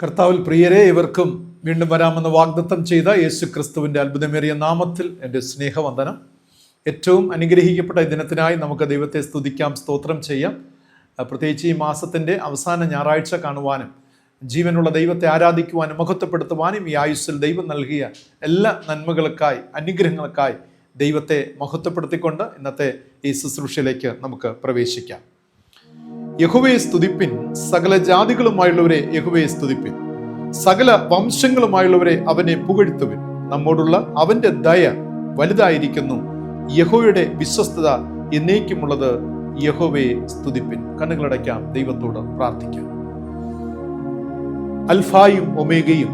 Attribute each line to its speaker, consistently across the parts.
Speaker 1: കർത്താവിൽ പ്രിയരെ, ഇവർക്കും വീണ്ടും വരാമെന്ന് വാഗ്ദത്തം ചെയ്ത യേശു ക്രിസ്തുവിൻ്റെ അത്ഭുതമേറിയ നാമത്തിൽ എൻ്റെ സ്നേഹവന്ദനം. ഏറ്റവും അനുഗ്രഹിക്കപ്പെട്ട ഈ ദിനത്തിനായി നമുക്ക് ദൈവത്തെ സ്തുതിക്കാം, സ്തോത്രം ചെയ്യാം. പ്രത്യേകിച്ച് ഈ മാസത്തിൻ്റെ അവസാന ഞായറാഴ്ച കാണുവാനും ജീവനുള്ള ദൈവത്തെ ആരാധിക്കുവാനും മഹത്വപ്പെടുത്തുവാനും ഈ ആയുസ്സിൽ ദൈവം നൽകിയ എല്ലാ നന്മകൾക്കായി, അനുഗ്രഹങ്ങൾക്കായി ദൈവത്തെ മഹത്വപ്പെടുത്തിക്കൊണ്ട് ഇന്നത്തെ ഈ ശുശ്രൂഷയിലേക്ക് നമുക്ക് പ്രവേശിക്കാം. യഹോവയെ സ്തുതിപ്പിൻ, സകല ജാതികളുമായുള്ളവരെ യഹോവയെ സ്തുതിപ്പിൻ, സകല വംശങ്ങളുമായുള്ളവരെ അവനെ പുകഴ്ത്തുവിൻ. നമ്മോടുള്ള അവന്റെ ദയ വലുതായിരിക്കുന്നു, യഹോവയുടെ വിശ്വസ്തത എന്നേക്കുമുള്ളത്. യഹോവയെ സ്തുതിപ്പിൻ. കണ്ണുകളടയ്ക്കാം, ദൈവത്തോട് പ്രാർത്ഥിക്കാം. അൽഫായും ഒമേഗയും,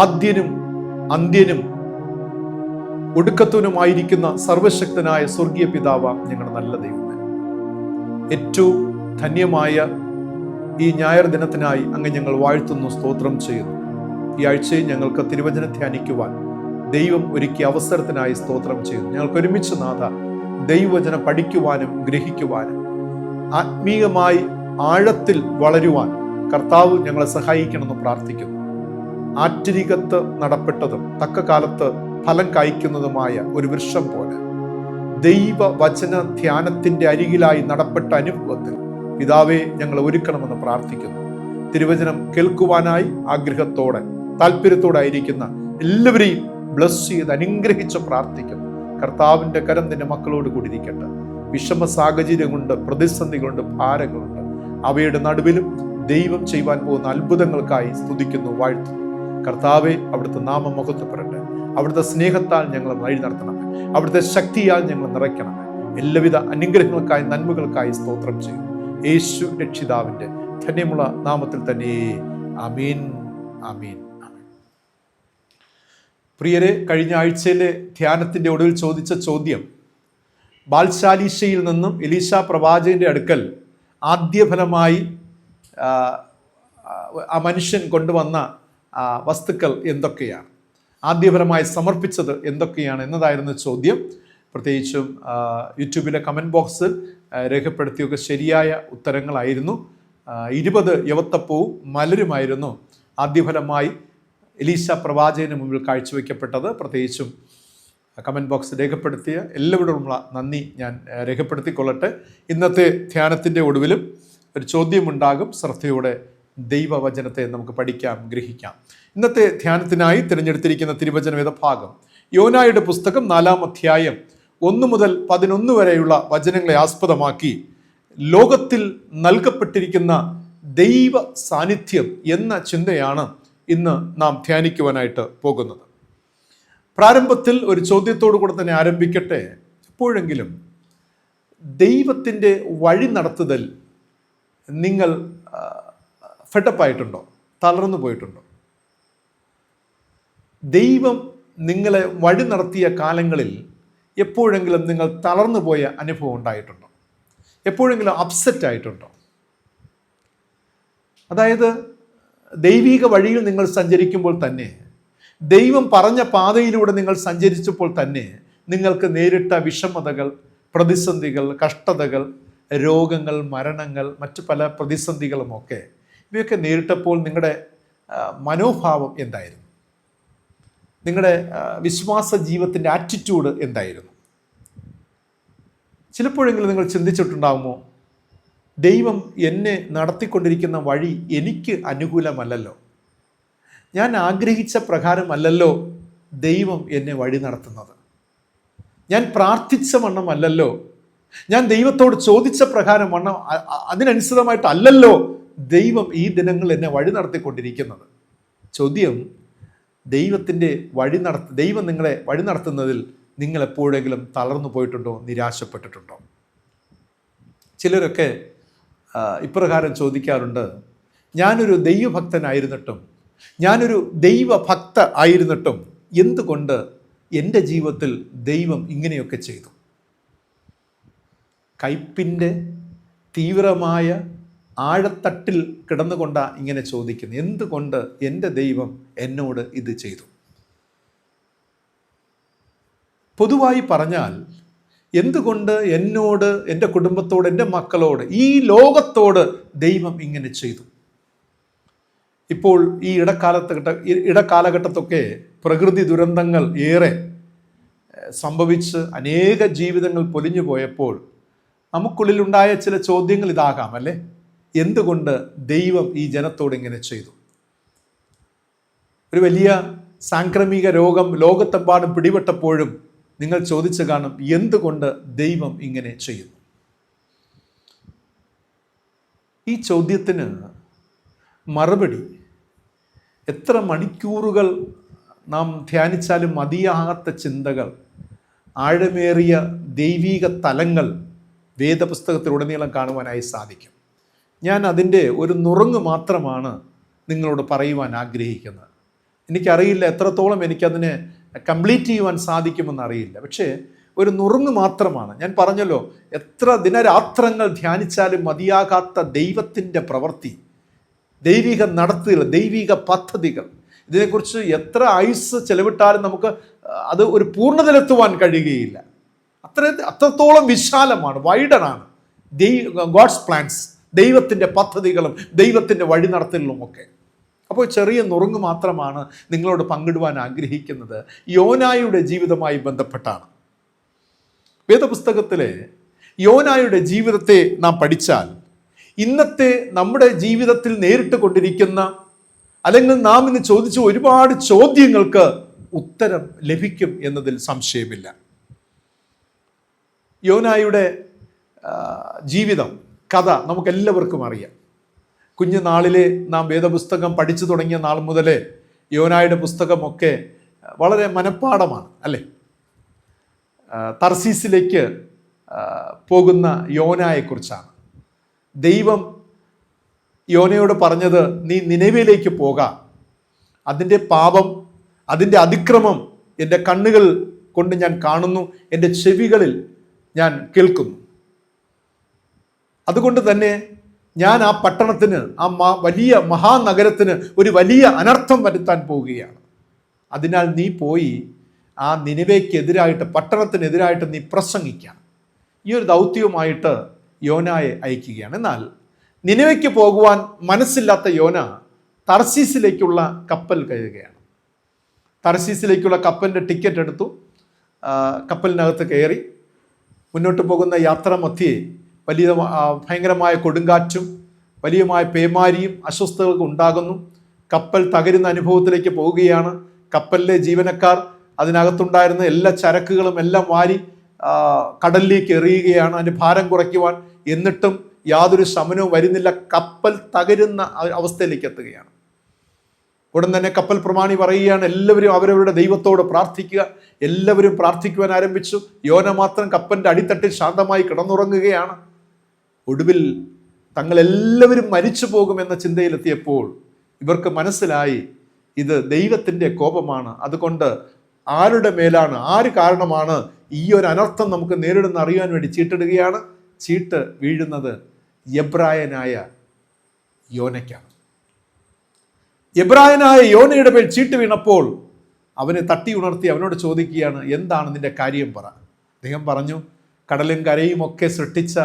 Speaker 1: ആദ്യനും അന്ത്യനും ഒടുക്കത്തവനുമായിരിക്കുന്ന സർവശക്തനായ സ്വർഗീയ പിതാവാം ഞങ്ങളുടെ നല്ല ദൈവമേ, ഏറ്റവും ധന്യമായ ഈ ഞായർ ദിനത്തിനായി അങ്ങ് ഞങ്ങൾ വാഴ്ത്തുന്നു, സ്തോത്രം ചെയ്യുന്നു. ഈ ആഴ്ചയിൽ ഞങ്ങൾക്ക് തിരുവചനം ധ്യാനിക്കുവാൻ ദൈവം ഒരുക്കിയ അവസരത്തിനായി സ്തോത്രം ചെയ്യുന്നു. ഞങ്ങൾക്ക് ഒരുമിച്ച് നാഥ ദൈവവചനം പഠിക്കുവാനും ഗ്രഹിക്കുവാനും ആത്മീയമായി ആഴത്തിൽ വളരുവാൻ കർത്താവ് ഞങ്ങളെ സഹായിക്കണമെന്ന് പ്രാർത്ഥിക്കുന്നു. ആറ്റരികത്ത് നടപ്പെട്ടതും തക്ക കാലത്ത് ഫലം കായ്ക്കുന്നതുമായ ഒരു വൃക്ഷം പോലെ ദൈവവചന ധ്യാനത്തിന്റെ അരികിലായി നടപ്പെട്ട അനുഭവത്തിൽ പിതാവേ ഞങ്ങളെ ഒരുക്കണമെന്ന് പ്രാർത്ഥിക്കുന്നു. തിരുവചനം കേൾക്കുവാനായി ആഗ്രഹത്തോടെ താല്പര്യത്തോടെ ആയിരിക്കുന്ന എല്ലാവരെയും ബ്ലസ് ചെയ്ത് അനുഗ്രഹിച്ച് പ്രാർത്ഥിക്കുന്നു. കർത്താവിന്റെ കരം നിന്റെ മക്കളോട് കൂടിയിരിക്കട്ടെ. വിഷമ സാഹചര്യം കൊണ്ട്, പ്രതിസന്ധികളുണ്ട്, ഭാരങ്ങളുണ്ട്, അവയുടെ നടുവിലും ദൈവം ചെയ്യുവാൻ പോകുന്ന അത്ഭുതങ്ങൾക്കായി സ്തുതിക്കുന്നു, വാഴ്ത്തുന്നു. കർത്താവെ, അവിടുത്തെ നാമം മഹത്വപ്പെടട്ടെ. അവിടുത്തെ സ്നേഹത്താൽ ഞങ്ങളെ വഴി നടത്തണമേ. അവിടുത്തെ ശക്തിയാൽ ഞങ്ങൾ നിറയ്ക്കണമേ. എല്ലാവിധ അനുഗ്രഹങ്ങൾക്കായി, നന്മകൾക്കായി സ്തോത്രം ചെയ്യുന്നു. യേശു രക്ഷിതാവിന്റെ ധന്യമുള്ള നാമത്തിൽ തന്നെ ആമീൻ, ആമീൻ, ആമീൻ. പ്രിയരെ, കഴിഞ്ഞ ആഴ്ചയിലെ ധ്യാനത്തിന്റെ ഒടുവിൽ ചോദിച്ച ചോദ്യം, ബാൽശാലീശയിൽ നിന്നും എലീശ പ്രവാചകന്റെ അടുക്കൽ ആദ്യഫലമായി ആ മനുഷ്യൻ കൊണ്ടുവന്ന വസ്തുക്കൾ എന്തൊക്കെയാണ്, ആദ്യഫലമായി സമർപ്പിച്ചത് എന്തൊക്കെയാണ് എന്നതായിരുന്നു ചോദ്യം. പ്രത്യേകിച്ചും യൂട്യൂബിലെ കമൻറ്റ് ബോക്സിൽ രേഖപ്പെടുത്തിയൊക്കെ ശരിയായ ഉത്തരങ്ങളായിരുന്നു. 20 യവത്തപ്പവും മലരുമായിരുന്നു ആദ്യഫലമായി എലീശ പ്രവാചകന് മുമ്പിൽ കാഴ്ചവെക്കപ്പെട്ടത്. പ്രത്യേകിച്ചും കമൻറ്റ് ബോക്സ് രേഖപ്പെടുത്തിയ എല്ലാവരോടുമുള്ള നന്ദി ഞാൻ രേഖപ്പെടുത്തിക്കൊള്ളട്ടെ. ഇന്നത്തെ ധ്യാനത്തിൻ്റെ ഒടുവിലും ഒരു ചോദ്യമുണ്ടാകും. ശ്രദ്ധയോടെ ദൈവവചനത്തെ നമുക്ക് പഠിക്കാം, ഗ്രഹിക്കാം. ഇന്നത്തെ ധ്യാനത്തിനായി തിരഞ്ഞെടുത്തിരിക്കുന്ന തിരുവചന വേദഭാഗം യോനായുടെ പുസ്തകം 4-ാം അധ്യായം 1 മുതൽ 11 വരെയുള്ള വചനങ്ങളെ ആസ്പദമാക്കി ലോകത്തിൽ നൽകപ്പെട്ടിരിക്കുന്ന ദൈവ സാന്നിധ്യം എന്ന ചിന്തയാണ് ഇന്ന് നാം ധ്യാനിക്കുവാനായിട്ട് പോകുന്നത്. പ്രാരംഭത്തിൽ ഒരു ചോദ്യത്തോടു കൂടെ തന്നെ ആരംഭിക്കട്ടെ. എപ്പോഴെങ്കിലും ദൈവത്തിൻ്റെ വഴി നടത്തുതൽ നിങ്ങൾ ഫെഡപ്പായിട്ടുണ്ടോ? തളർന്നു പോയിട്ടുണ്ടോ? ദൈവം നിങ്ങളെ വഴി നടത്തിയ കാലങ്ങളിൽ എപ്പോഴെങ്കിലും നിങ്ങൾ തളർന്നു പോയ അനുഭവം ഉണ്ടായിട്ടുണ്ടോ? എപ്പോഴെങ്കിലും അപ്സെറ്റ് ആയിട്ടുണ്ടോ? അതായത് ദൈവിക വഴിയിൽ നിങ്ങൾ സഞ്ചരിക്കുമ്പോൾ തന്നെ, ദൈവം പറഞ്ഞ പാതയിലൂടെ നിങ്ങൾ സഞ്ചരിച്ചപ്പോൾ തന്നെ നിങ്ങൾക്ക് നേരിട്ട വിഷമതകൾ, പ്രതിസന്ധികൾ, കഷ്ടതകൾ, രോഗങ്ങൾ, മരണങ്ങൾ, മറ്റു പല പ്രതിസന്ധികളുമൊക്കെ, ഇവയൊക്കെ നേരിട്ടപ്പോൾ നിങ്ങളുടെ മനോഭാവം എന്തായിരുന്നു? നിങ്ങളുടെ വിശ്വാസ ജീവിതത്തിൻ്റെ ആറ്റിറ്റ്യൂഡ് എന്തായിരുന്നു? ചിലപ്പോഴെങ്കിലും നിങ്ങൾ ചിന്തിച്ചിട്ടുണ്ടാകുമോ, ദൈവം എന്നെ നടത്തിക്കൊണ്ടിരിക്കുന്ന വഴി എനിക്ക് അനുകൂലമല്ലല്ലോ, ഞാൻ ആഗ്രഹിച്ച പ്രകാരമല്ലല്ലോ ദൈവം എന്നെ വഴി നടത്തുന്നത്, ഞാൻ പ്രാർത്ഥിച്ച വണ്ണമല്ലല്ലോ, ഞാൻ ദൈവത്തോട് ചോദിച്ച പ്രകാരം വണ്ണം അതിനനുസൃതമായിട്ടല്ലല്ലോ ദൈവം ഈ ദിനങ്ങൾ എന്നെ വഴി നടത്തിക്കൊണ്ടിരിക്കുന്നത്. ചോദ്യം, ദൈവത്തിൻ്റെ ദൈവം നിങ്ങളെ വഴി നടത്തുന്നതിൽ നിങ്ങൾ എപ്പോഴെങ്കിലും തളർന്നു പോയിട്ടുണ്ടോ? നിരാശപ്പെട്ടിട്ടുണ്ടോ? ചിലരൊക്കെ ഇപ്രകാരം ചോദിക്കാറുണ്ട്, ഞാനൊരു ദൈവഭക്തനായിരുന്നിട്ടും, ഞാനൊരു ദൈവഭക്ത ആയിരുന്നിട്ടും എന്തുകൊണ്ട് എൻ്റെ ജീവിതത്തിൽ ദൈവം ഇങ്ങനെയൊക്കെ ചെയ്തു? കയ്പിൻ്റെ തീവ്രമായ ആഴത്തട്ടിൽ കിടന്നുകൊണ്ടാണ് ഇങ്ങനെ ചോദിക്കുന്നത്. എന്തുകൊണ്ട് എൻ്റെ ദൈവം എന്നോട് ഇത് ചെയ്തു? പൊതുവായി പറഞ്ഞാൽ, എന്തുകൊണ്ട് എന്നോട്, എൻ്റെ കുടുംബത്തോട്, എൻ്റെ മക്കളോട്, ഈ ലോകത്തോട് ദൈവം ഇങ്ങനെ ചെയ്തു? ഇപ്പോൾ ഈ ഇടക്കാലഘട്ടത്തൊക്കെ പ്രകൃതി ദുരന്തങ്ങൾ ഏറെ സംഭവിച്ച് അനേക ജീവിതങ്ങൾ പൊലിഞ്ഞു പോയപ്പോൾ നമുക്കുള്ളിലുണ്ടായ ചില ചോദ്യങ്ങൾ ഇതാകാം അല്ലേ? എന്തുകൊണ്ട് ദൈവം ഈ ജനത്തോട് ഇങ്ങനെ ചെയ്തു? ഒരു വലിയ സാംക്രമിക രോഗം ലോകത്തെമ്പാടും പിടിപെട്ടപ്പോഴും നിങ്ങൾ ചോദിച്ചു കാണും, എന്തുകൊണ്ട് ദൈവം ഇങ്ങനെ ചെയ്യുന്നു? ഈ ചോദ്യത്തിന് മറുപടി എത്ര മണിക്കൂറുകൾ നാം ധ്യാനിച്ചാലും മതിയാകാത്ത ചിന്തകൾ, ആഴമേറിയ ദൈവീക തലങ്ങൾ വേദപുസ്തകത്തിലുടനീളം കാണുവാനായി സാധിക്കും. ഞാൻ അതിൻ്റെ ഒരു നുറുങ്ങ് മാത്രമാണ് നിങ്ങളോട് പറയുവാൻ ആഗ്രഹിക്കുന്നത്. എനിക്കറിയില്ല എത്രത്തോളം എനിക്കതിനെ കംപ്ലീറ്റ് ചെയ്യുവാൻ സാധിക്കുമെന്നറിയില്ല. പക്ഷേ ഒരു നുറുങ്ങ് മാത്രമാണ്. ഞാൻ പറഞ്ഞല്ലോ, എത്ര ദിനരാത്രങ്ങൾ ധ്യാനിച്ചാലും മതിയാകാത്ത ദൈവത്തിൻ്റെ പ്രവൃത്തി, ദൈവിക നടത്തുകൾ, ദൈവിക പദ്ധതികൾ, ഇതിനെക്കുറിച്ച് എത്ര ആയുസ് ചെലവിട്ടാലും നമുക്ക് അത് ഒരു പൂർണ്ണതയിലെത്തുവാൻ കഴിയുകയില്ല. അത്രത്തോളം വിശാലമാണ്, വൈഡനാണ് ഗോഡ്സ് പ്ലാൻസ്, ദൈവത്തിൻ്റെ പദ്ധതികളും ദൈവത്തിൻ്റെ വഴി നടത്തലും ഒക്കെ. അപ്പോൾ ചെറിയ നുറുങ്ങ് മാത്രമാണ് നിങ്ങളോട് പങ്കിടുവാൻ ആഗ്രഹിക്കുന്നത്. യോനായുടെ ജീവിതവുമായി ബന്ധപ്പെട്ടാണ്. വേദപുസ്തകത്തിലെ യോനായുടെ ജീവിതത്തെ നാം പഠിച്ചാൽ ഇന്നത്തെ നമ്മുടെ ജീവിതത്തിൽ നേരിട്ട് കൊണ്ടിരിക്കുന്ന, അല്ലെങ്കിൽ നാം ഇന്ന് ചോദിച്ച ഒരുപാട് ചോദ്യങ്ങൾക്ക് ഉത്തരം ലഭിക്കും എന്നതിൽ സംശയമില്ല. യോനായുടെ ജീവിതം, കഥ നമുക്കെല്ലാവർക്കും അറിയാം. കുഞ്ഞുനാളിലെ നാം വേദപുസ്തകം പഠിച്ചു തുടങ്ങിയ നാൾ മുതലേ യോനായുടെ പുസ്തകമൊക്കെ വളരെ മനഃപ്പാഠമാണ് അല്ലേ? തർസീസിലേക്ക് പോകുന്ന യോനായെക്കുറിച്ചാണ്. ദൈവം യോനയോട് പറഞ്ഞത്, നീ നിനവയിലേക്ക് പോകാം, അതിൻ്റെ പാപം, അതിൻ്റെ അതിക്രമം എൻ്റെ കണ്ണുകൾ കൊണ്ട് ഞാൻ കാണുന്നു, എൻ്റെ ചെവികളിൽ ഞാൻ കേൾക്കുന്നു. അതുകൊണ്ട് തന്നെ ഞാൻ ആ പട്ടണത്തിന്, ആ വലിയ മഹാനഗരത്തിന് ഒരു വലിയ അനർത്ഥം വരുത്താൻ പോവുകയാണ്. അതിനാൽ നീ പോയി ആ നിനിവേക്കെതിരായിട്ട്, പട്ടണത്തിനെതിരായിട്ട് നീ പ്രസംഗിക്കണം. ഈ ഒരു ദൗത്യവുമായിട്ട് യോനായെ അയക്കുകയാണ്. എന്നാൽ നിനിവേക്ക് പോകുവാൻ മനസ്സില്ലാത്ത യോന തർസീസിലേക്കുള്ള കപ്പൽ കയറുകയാണ്. തർസീസിലേക്കുള്ള കപ്പലിൻ്റെ ടിക്കറ്റ് എടുത്തു, കപ്പലിനകത്ത് കയറി മുന്നോട്ട് പോകുന്ന യാത്രാമധ്യേ വലിയ ഭയങ്കരമായ കൊടുങ്കാറ്റും വലിയമായ പേമാരിയും അസ്വസ്ഥതകൾക്ക് ഉണ്ടാകുന്നു. കപ്പൽ തകരുന്ന അനുഭവത്തിലേക്ക് പോവുകയാണ്. കപ്പലിലെ ജീവനക്കാർ അതിനകത്തുണ്ടായിരുന്ന എല്ലാ ചരക്കുകളും എല്ലാം വാരി കടലിലേക്ക് എറിയുകയാണ് അതിൻ്റെ ഭാരം കുറയ്ക്കുവാൻ. എന്നിട്ടും യാതൊരു ശമനവും വരുന്നില്ല. കപ്പൽ തകരുന്ന അവസ്ഥയിലേക്ക് എത്തുകയാണ്. ഉടൻ തന്നെ കപ്പൽ പ്രമാണി പറയുകയാണ്, എല്ലാവരും അവരവരുടെ ദൈവത്തോട് പ്രാർത്ഥിക്കുക. എല്ലാവരും പ്രാർത്ഥിക്കുവാൻ ആരംഭിച്ചു. യോന മാത്രം കപ്പലിൻ്റെ അടിത്തട്ടിൽ ശാന്തമായി കിടന്നുറങ്ങുകയാണ്. ഒടുവിൽ തങ്ങളെല്ലാവരും മരിച്ചു പോകുമെന്ന ചിന്തയിലെത്തിയപ്പോൾ ഇവർക്ക് മനസ്സിലായി, ഇത് ദൈവത്തിൻ്റെ കോപമാണ്. അതുകൊണ്ട് ആരുടെ മേലാണ്, ആര് കാരണമാണ് ഈ ഒരു അനർത്ഥം നമുക്ക് നേരിടുന്ന അറിയാൻ വേണ്ടി ചീട്ടിടുകയാണ്. ചീട്ട് വീഴുന്നത് എബ്രായനായ യോനയ്ക്കാണ്. എബ്രായനായ യോനയുടെ പേർ ചീട്ട് വീണപ്പോൾ അവനെ തട്ടി ഉണർത്തി അവനോട് ചോദിക്കുകയാണ്, എന്താണ് നിന്റെ കാര്യം പറ. അദ്ദേഹം പറഞ്ഞു, കടലും കരയും ഒക്കെ സൃഷ്ടിച്ച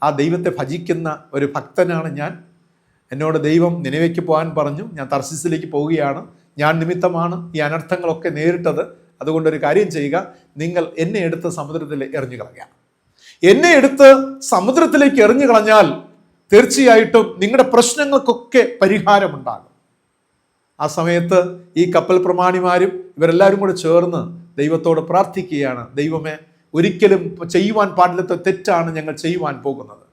Speaker 1: ആ ദൈവത്തെ ഭജിക്കുന്ന ഒരു ഭക്തനാണ് ഞാൻ. എന്നോട് ദൈവം നിനവേക്ക് പോകാൻ പറഞ്ഞു. ഞാൻ തർശീസിലേക്ക് പോവുകയാണ്. ഞാൻ നിമിത്തമാണ് ഈ അനർത്ഥങ്ങളൊക്കെ നേരിട്ടത്. അതുകൊണ്ടൊരു കാര്യം ചെയ്യുക, നിങ്ങൾ എന്നെ എടുത്ത് സമുദ്രത്തിൽ എറിഞ്ഞു കളയുക. എന്നെ എടുത്ത് സമുദ്രത്തിലേക്ക് എറിഞ്ഞു കളഞ്ഞാൽ തീർച്ചയായിട്ടും നിങ്ങളുടെ പ്രശ്നങ്ങൾക്കൊക്കെ പരിഹാരമുണ്ടാകും. ആ സമയത്ത് ഈ കപ്പൽ പ്രമാണിമാരും ഇവരെല്ലാവരും കൂടെ ചേർന്ന് ദൈവത്തോട് പ്രാർത്ഥിക്കുകയാണ്, ദൈവമേ, ഒരിക്കലും ചെയ്യുവാൻ പാടില്ലാത്ത തെറ്റാണ് ഞങ്ങൾ ചെയ്യുവാൻ പോകുന്നത്.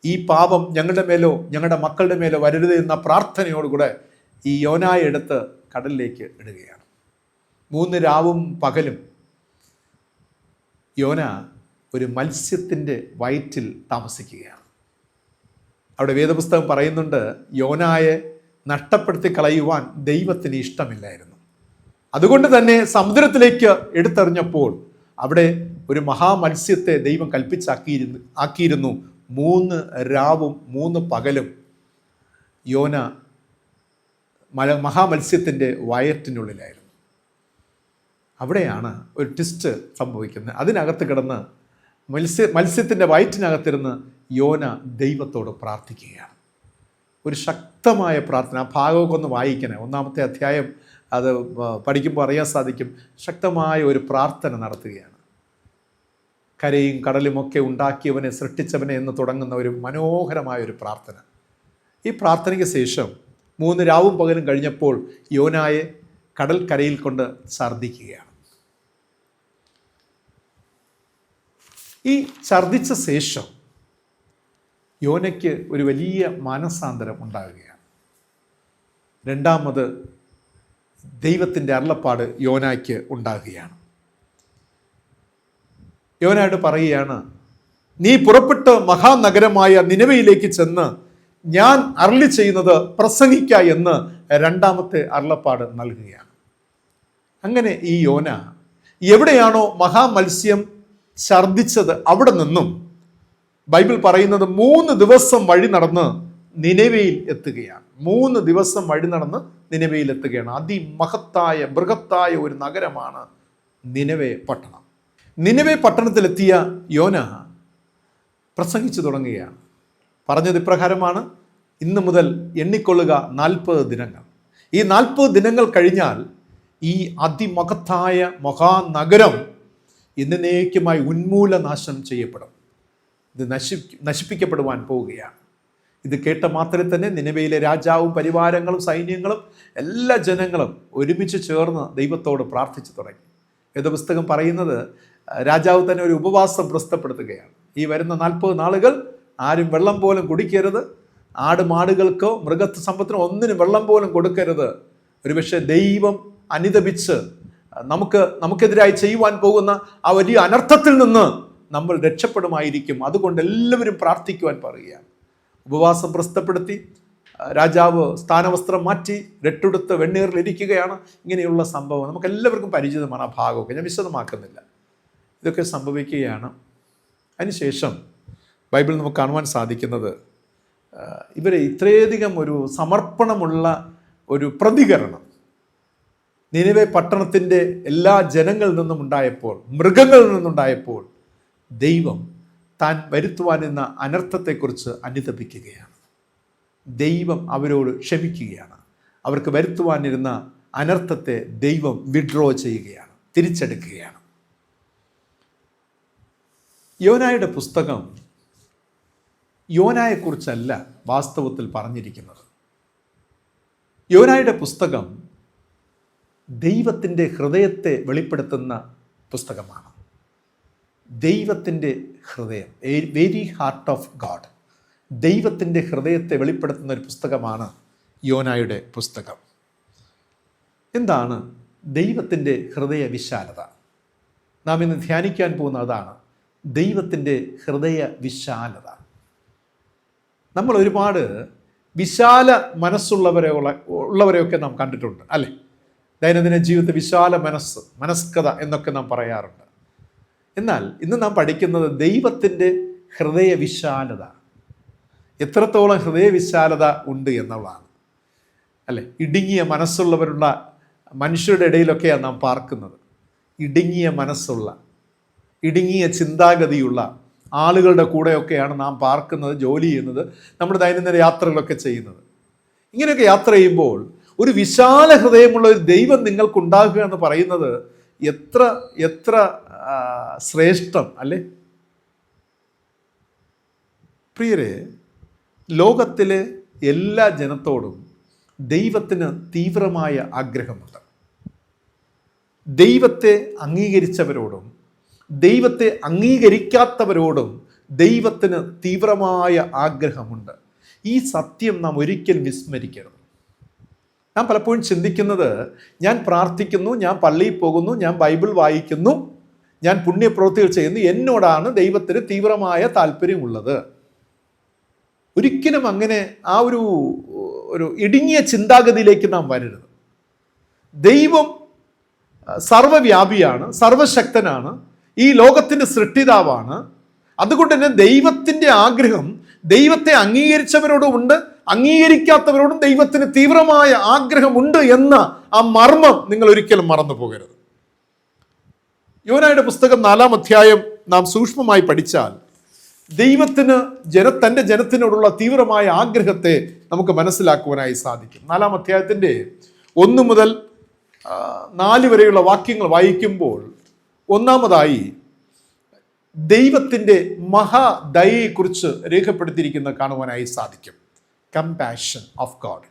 Speaker 1: ഈ പാപം ഞങ്ങളുടെ മേലോ ഞങ്ങളുടെ മക്കളുടെ മേലോ വരരുത് എന്ന പ്രാർത്ഥനയോടുകൂടെ ഈ യോനായെ എടുത്ത് കടലിലേക്ക് ഇടുകയാണ്. 3 രാവും പകലും യോന ഒരു മത്സ്യത്തിൻ്റെ വയറ്റിൽ താമസിക്കുകയാണ്. അവിടെ വേദപുസ്തകം പറയുന്നുണ്ട്, യോനായെ നഷ്ടപ്പെടുത്തി കളയുവാൻ ദൈവത്തിന് ഇഷ്ടമില്ലായിരുന്നു. അതുകൊണ്ട് തന്നെ സമുദ്രത്തിലേക്ക് എടുത്തെറിഞ്ഞപ്പോൾ അവിടെ ഒരു മഹാമത്സ്യത്തെ ദൈവം ആക്കിയിരുന്നു. 3 രാവും 3 പകലും യോന മഹാമത്സ്യത്തിൻ്റെ വയറ്റിനുള്ളിലായിരുന്നു. അവിടെയാണ് ഒരു ട്വിസ്റ്റ് സംഭവിക്കുന്നത്. അതിനകത്ത് കിടന്ന് മത്സ്യത്തിൻ്റെ വയറ്റിനകത്തിരുന്ന് യോന ദൈവത്തോട് പ്രാർത്ഥിക്കുകയാണ്. ഒരു ശക്തമായ പ്രാർത്ഥന. ആ ഭാഗമൊക്കെ ഒന്ന് വായിക്കണേ. 1-ാമത്തെ അധ്യായം അത് പഠിക്കുമ്പോൾ അറിയാൻ സാധിക്കും. ശക്തമായ ഒരു പ്രാർത്ഥന നടത്തുകയാണ്. കരയും കടലുമൊക്കെ ഉണ്ടാക്കിയവനെ, സൃഷ്ടിച്ചവനെ എന്ന് തുടങ്ങുന്ന ഒരു മനോഹരമായ ഒരു പ്രാർത്ഥന. ഈ പ്രാർത്ഥനയ്ക്ക് ശേഷം 3 രാവും പകലും കഴിഞ്ഞപ്പോൾ യോനായെ കടൽക്കരയിൽ കൊണ്ട് ഛർദ്ദിക്കുകയാണ്. ഈ ഛർദ്ദിച്ച ശേഷം യോനയ്ക്ക് ഒരു വലിയ മാനസാന്തരം ഉണ്ടാകുകയാണ്. രണ്ടാമത് ദൈവത്തിൻ്റെ അരുളപ്പാട് യോനായ്ക്ക് ഉണ്ടാകുകയാണ്. യോനയോട് പറയുകയാണ്, നീ പുറപ്പെട്ട് മഹാനഗരമായ നിനവയിലേക്ക് ചെന്ന് ഞാൻ അരുളി ചെയ്യുന്നത് പ്രസംഗിക്ക എന്ന് രണ്ടാമത്തെ അരുളപ്പാട് നൽകുകയാണ്. അങ്ങനെ ഈ യോന എവിടെയാണോ മഹാമത്സ്യം ഛർദ്ദിച്ചത് അവിടെ നിന്നും ബൈബിൾ പറയുന്നത് 3 ദിവസം വഴി നടന്ന് നിനവയിൽ എത്തുകയാണ്. 3 ദിവസം വഴി നടന്ന് നിനവയിൽ എത്തുകയാണ്. അതിമഹത്തായ ബൃഹത്തായ ഒരു നഗരമാണ് നിനവെ പട്ടണം. നിനവെ പട്ടണത്തിലെത്തിയ യോന പ്രസംഗിച്ചു തുടങ്ങുകയാണ്. പറഞ്ഞത് ഇപ്രകാരമാണ്, ഇന്ന് മുതൽ എണ്ണിക്കൊള്ളുക 40 ദിനങ്ങൾ. ഈ 40 ദിനങ്ങൾ കഴിഞ്ഞാൽ ഈ അതിമഹത്തായ മഹാനഗരം എന്നേക്കുമായി ഉന്മൂലനാശം ചെയ്യപ്പെടും. ഇത് നശിപ്പിക്കപ്പെടുവാൻ പോവുകയാണ്. ഇത് കേട്ട മാത്രമേ തന്നെ നിനവയിലെ രാജാവും പരിവാരങ്ങളും സൈന്യങ്ങളും എല്ലാ ജനങ്ങളും ഒരുമിച്ച് ചേർന്ന് ദൈവത്തോട് പ്രാർത്ഥിച്ചു തുടങ്ങി. വേദപുസ്തകം പറയുന്നത് രാജാവ് തന്നെ ഒരു ഉപവാസം പ്രസിദ്ധപ്പെടുത്തുകയാണ്. ഈ വരുന്ന 40 നാളുകൾ ആരും വെള്ളം പോലും കുടിക്കരുത്, ആടുമാടുകൾക്കോ മൃഗ സമ്പത്തിനോ ഒന്നിനും വെള്ളം പോലും കൊടുക്കരുത്. ഒരുപക്ഷെ ദൈവം അനുതപിച്ച് നമുക്കെതിരായി ചെയ്യുവാൻ പോകുന്ന ആ വലിയ അനർത്ഥത്തിൽ നിന്ന് നമ്മൾ രക്ഷപ്പെടുമായിരിക്കും. അതുകൊണ്ട് എല്ലാവരും പ്രാർത്ഥിക്കുവാൻ പറയുകയാണ്. ഉപവാസം പ്രസിദ്ധപ്പെടുത്തി രാജാവ് സ്ഥാനവസ്ത്രം മാറ്റി രട്ടെടുത്ത് വെണ്ണീറിലിരിക്കുകയാണ്. ഇങ്ങനെയുള്ള സംഭവം നമുക്ക് എല്ലാവർക്കും പരിചിതമാണ്. ആ ഭാഗമൊക്കെ ഞാൻ വിശദമാക്കുന്നില്ല. ഇതൊക്കെ സംഭവിക്കുകയാണ്. അതിനുശേഷം ബൈബിളിൽ നമുക്ക് കാണുവാൻ സാധിക്കുന്നത് ഇവരെ ഇത്രയധികം ഒരു സമർപ്പണമുള്ള ഒരു പ്രതികരണം നിനവെ പട്ടണത്തിൻ്റെ എല്ലാ ജനങ്ങളിൽ നിന്നും ഉണ്ടായപ്പോൾ, മൃഗങ്ങളിൽ നിന്നുണ്ടായപ്പോൾ ദൈവം താൻ വരുത്തുവാനിരുന്ന അനർത്ഥത്തെക്കുറിച്ച് അനുതപിക്കുകയാണ്. ദൈവം അവരോട് ക്ഷമിക്കുകയാണ്. അവർക്ക് വരുത്തുവാനിരുന്ന അനർത്ഥത്തെ ദൈവം വിഡ്രോ ചെയ്യുകയാണ്, തിരിച്ചെടുക്കുകയാണ്. യോനായുടെ പുസ്തകം യോനായെക്കുറിച്ചല്ല വാസ്തവത്തിൽ പറഞ്ഞിരിക്കുന്നത്. യോനായുടെ പുസ്തകം ദൈവത്തിൻ്റെ ഹൃദയത്തെ വെളിപ്പെടുത്തുന്ന പുസ്തകമാണ്. ദൈവത്തിൻ്റെ ഹൃദയം, വെരി ഹാർട്ട് ഓഫ് ഗാഡ്, ദൈവത്തിൻ്റെ ഹൃദയത്തെ വെളിപ്പെടുത്തുന്ന ഒരു പുസ്തകമാണ് യോനായുടെ പുസ്തകം. എന്താണ് ദൈവത്തിൻ്റെ ഹൃദയ വിശാലത? നാം ഇന്ന് ധ്യാനിക്കാൻ പോകുന്ന അതാണ്, ദൈവത്തിൻ്റെ ഹൃദയ വിശാലത. നമ്മൾ ഒരുപാട് വിശാല മനസ്സുള്ളവരെയൊക്കെ നാം കണ്ടിട്ടുണ്ട്, അല്ലേ? ദൈനംദിന ജീവിതത്തിൽ വിശാല മനസ്കത എന്നൊക്കെ നാം പറയാറുണ്ട്. എന്നാൽ ഇന്ന് നാം പഠിക്കുന്നത് ദൈവത്തിൻ്റെ ഹൃദയ വിശാലത. എത്രത്തോളം ഹൃദയ വിശാലത ഉണ്ട് എന്നുള്ളതാണ്, അല്ലേ? ഇടുങ്ങിയ മനസ്സുള്ളവരുള്ള മനുഷ്യരുടെ ഇടയിലൊക്കെയാണ് നാം പാർക്കുന്നത്. ഇടുങ്ങിയ മനസ്സുള്ള, ഇടുങ്ങിയ ചിന്താഗതിയുള്ള ആളുകളുടെ കൂടെയൊക്കെയാണ് നാം പാർക്കുന്നത്, ജോലി ചെയ്യുന്നത്, നമ്മുടെ ദൈനംദിന യാത്രകളൊക്കെ ചെയ്യുന്നത്. ഇങ്ങനെയൊക്കെ യാത്ര ചെയ്യുമ്പോൾ ഒരു വിശാല ഹൃദയമുള്ള ഒരു ദൈവം നിങ്ങൾക്കുണ്ടാകുക എന്ന് പറയുന്നത് എത്ര എത്ര ശ്രേഷ്ഠം, അല്ലേ? പ്രിയരെ, ലോകത്തിലെ എല്ലാ ജനത്തോടും ദൈവത്തിന് തീവ്രമായ ആഗ്രഹമുണ്ട്. ദൈവത്തെ അംഗീകരിച്ചവരോടും ദൈവത്തെ അംഗീകരിക്കാത്തവരോടും ദൈവത്തിന് തീവ്രമായ ആഗ്രഹമുണ്ട്. ഈ സത്യം നാം ഒരിക്കലും വിസ്മരിക്കരുത്. നാം പലപ്പോഴും ചിന്തിക്കുന്നത്, ഞാൻ പ്രാർത്ഥിക്കുന്നു, ഞാൻ പള്ളിയിൽ പോകുന്നു, ഞാൻ ബൈബിൾ വായിക്കുന്നു, ഞാൻ പുണ്യപ്രവൃത്തികൾ ചെയ്യുന്നു, എന്നോടാണ് ദൈവത്തിന് തീവ്രമായ താല്പര്യമുള്ളത്. ഒരിക്കലും അങ്ങനെ ആ ഒരു ഇടുങ്ങിയ ചിന്താഗതിയിലേക്ക് നാം വരരുത്. ദൈവം സർവ്വവ്യാപിയാണ്, സർവശക്തനാണ്, ഈ ലോകത്തിൻ്റെ സൃഷ്ടിതാവാണ്. അതുകൊണ്ട് തന്നെ ദൈവത്തിൻ്റെ ആഗ്രഹം ദൈവത്തെ അംഗീകരിച്ചവരോടും ഉണ്ട്, അംഗീകരിക്കാത്തവരോടും ദൈവത്തിന് തീവ്രമായ ആഗ്രഹമുണ്ട് എന്ന ആ മർമ്മം നിങ്ങൾ ഒരിക്കലും മറന്നു പോകരുത്. യോനായുടെ പുസ്തകം 4-ാം അധ്യായം നാം സൂക്ഷ്മമായി പഠിച്ചാൽ ദൈവത്തിന് തൻ്റെ ജനത്തിനോടുള്ള തീവ്രമായ ആഗ്രഹത്തെ നമുക്ക് മനസ്സിലാക്കുവാനായി സാധിക്കും. 4-ാം അധ്യായത്തിൻ്റെ 1 മുതൽ 4 വരെയുള്ള വാക്യങ്ങൾ വായിക്കുമ്പോൾ ഒന്നാമതായി ദൈവത്തിൻ്റെ മഹാദയയെക്കുറിച്ച് രേഖപ്പെടുത്തിയിരിക്കുന്ന കാണുവാനായി സാധിക്കും. കമ്പാഷൻ ഓഫ് ഗോഡ്,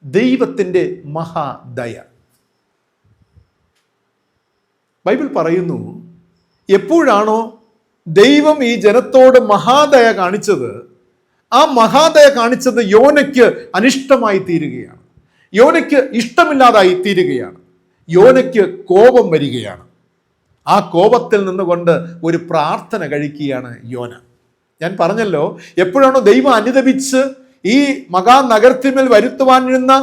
Speaker 1: ദൈവത്തിൻ്റെ മഹാദയ. ബൈബിൾ പറയുന്നു, എപ്പോഴാണോ ദൈവം ഈ ജനത്തോട് മഹാദയ കാണിച്ചത്, ആ മഹാദയ കാണിച്ചത് യോനയ്ക്ക് അനിഷ്ടമായി തീരുകയാണ്, യോനയ്ക്ക് ഇഷ്ടമില്ലാതായി തീരുകയാണ്, യോനയ്ക്ക് കോപം വരികയാണ്. ആ കോപത്തിൽ നിന്നുകൊണ്ട് ഒരു പ്രാർത്ഥന കഴിക്കുകയാണ് യോന. ഞാൻ പറഞ്ഞല്ലോ, എപ്പോഴാണോ ദൈവം അനുതപിച്ച് ഈ മഹാനഗരത്തിന്മേൽ വരുത്തുവാനിരുന്ന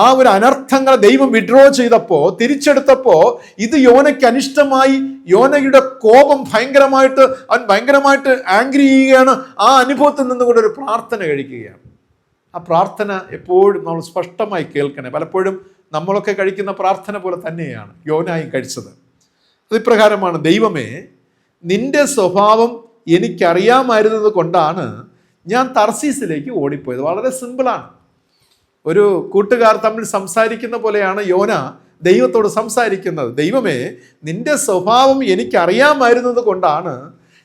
Speaker 1: ആ ഒരു അനർത്ഥങ്ങൾ ദൈവം വിഡ്രോ ചെയ്തപ്പോൾ, തിരിച്ചെടുത്തപ്പോൾ, ഇത് യോനയ്ക്ക് അനിഷ്ടമായി. യോനയുടെ കോപം ഭയങ്കരമായിട്ട് ആംഗ്രി ചെയ്യുകയാണ്. ആ അനുഭവത്തിൽ നിന്നുകൊണ്ട് ഒരു പ്രാർത്ഥന കഴിക്കുകയാണ്. ആ പ്രാർത്ഥന എപ്പോഴും നമ്മൾ സ്പഷ്ടമായി കേൾക്കണേ. പലപ്പോഴും നമ്മളൊക്കെ കഴിക്കുന്ന പ്രാർത്ഥന പോലെ തന്നെയാണ് യോനായും കഴിച്ചത്. അതിപ്രകാരമാണ്, ദൈവമേ, നിന്റെ സ്വഭാവം എനിക്കറിയാമായിരുന്നത് കൊണ്ടാണ് ഞാൻ തർസീസിലേക്ക് ഓടിപ്പോയത്. വളരെ സിമ്പിളാണ്. ഒരു കൂട്ടുകാർ തമ്മിൽ സംസാരിക്കുന്ന പോലെയാണ് യോന ദൈവത്തോട് സംസാരിക്കുന്നത്. ദൈവമേ, നിന്റെ സ്വഭാവം എനിക്കറിയാമായിരുന്നത് കൊണ്ടാണ്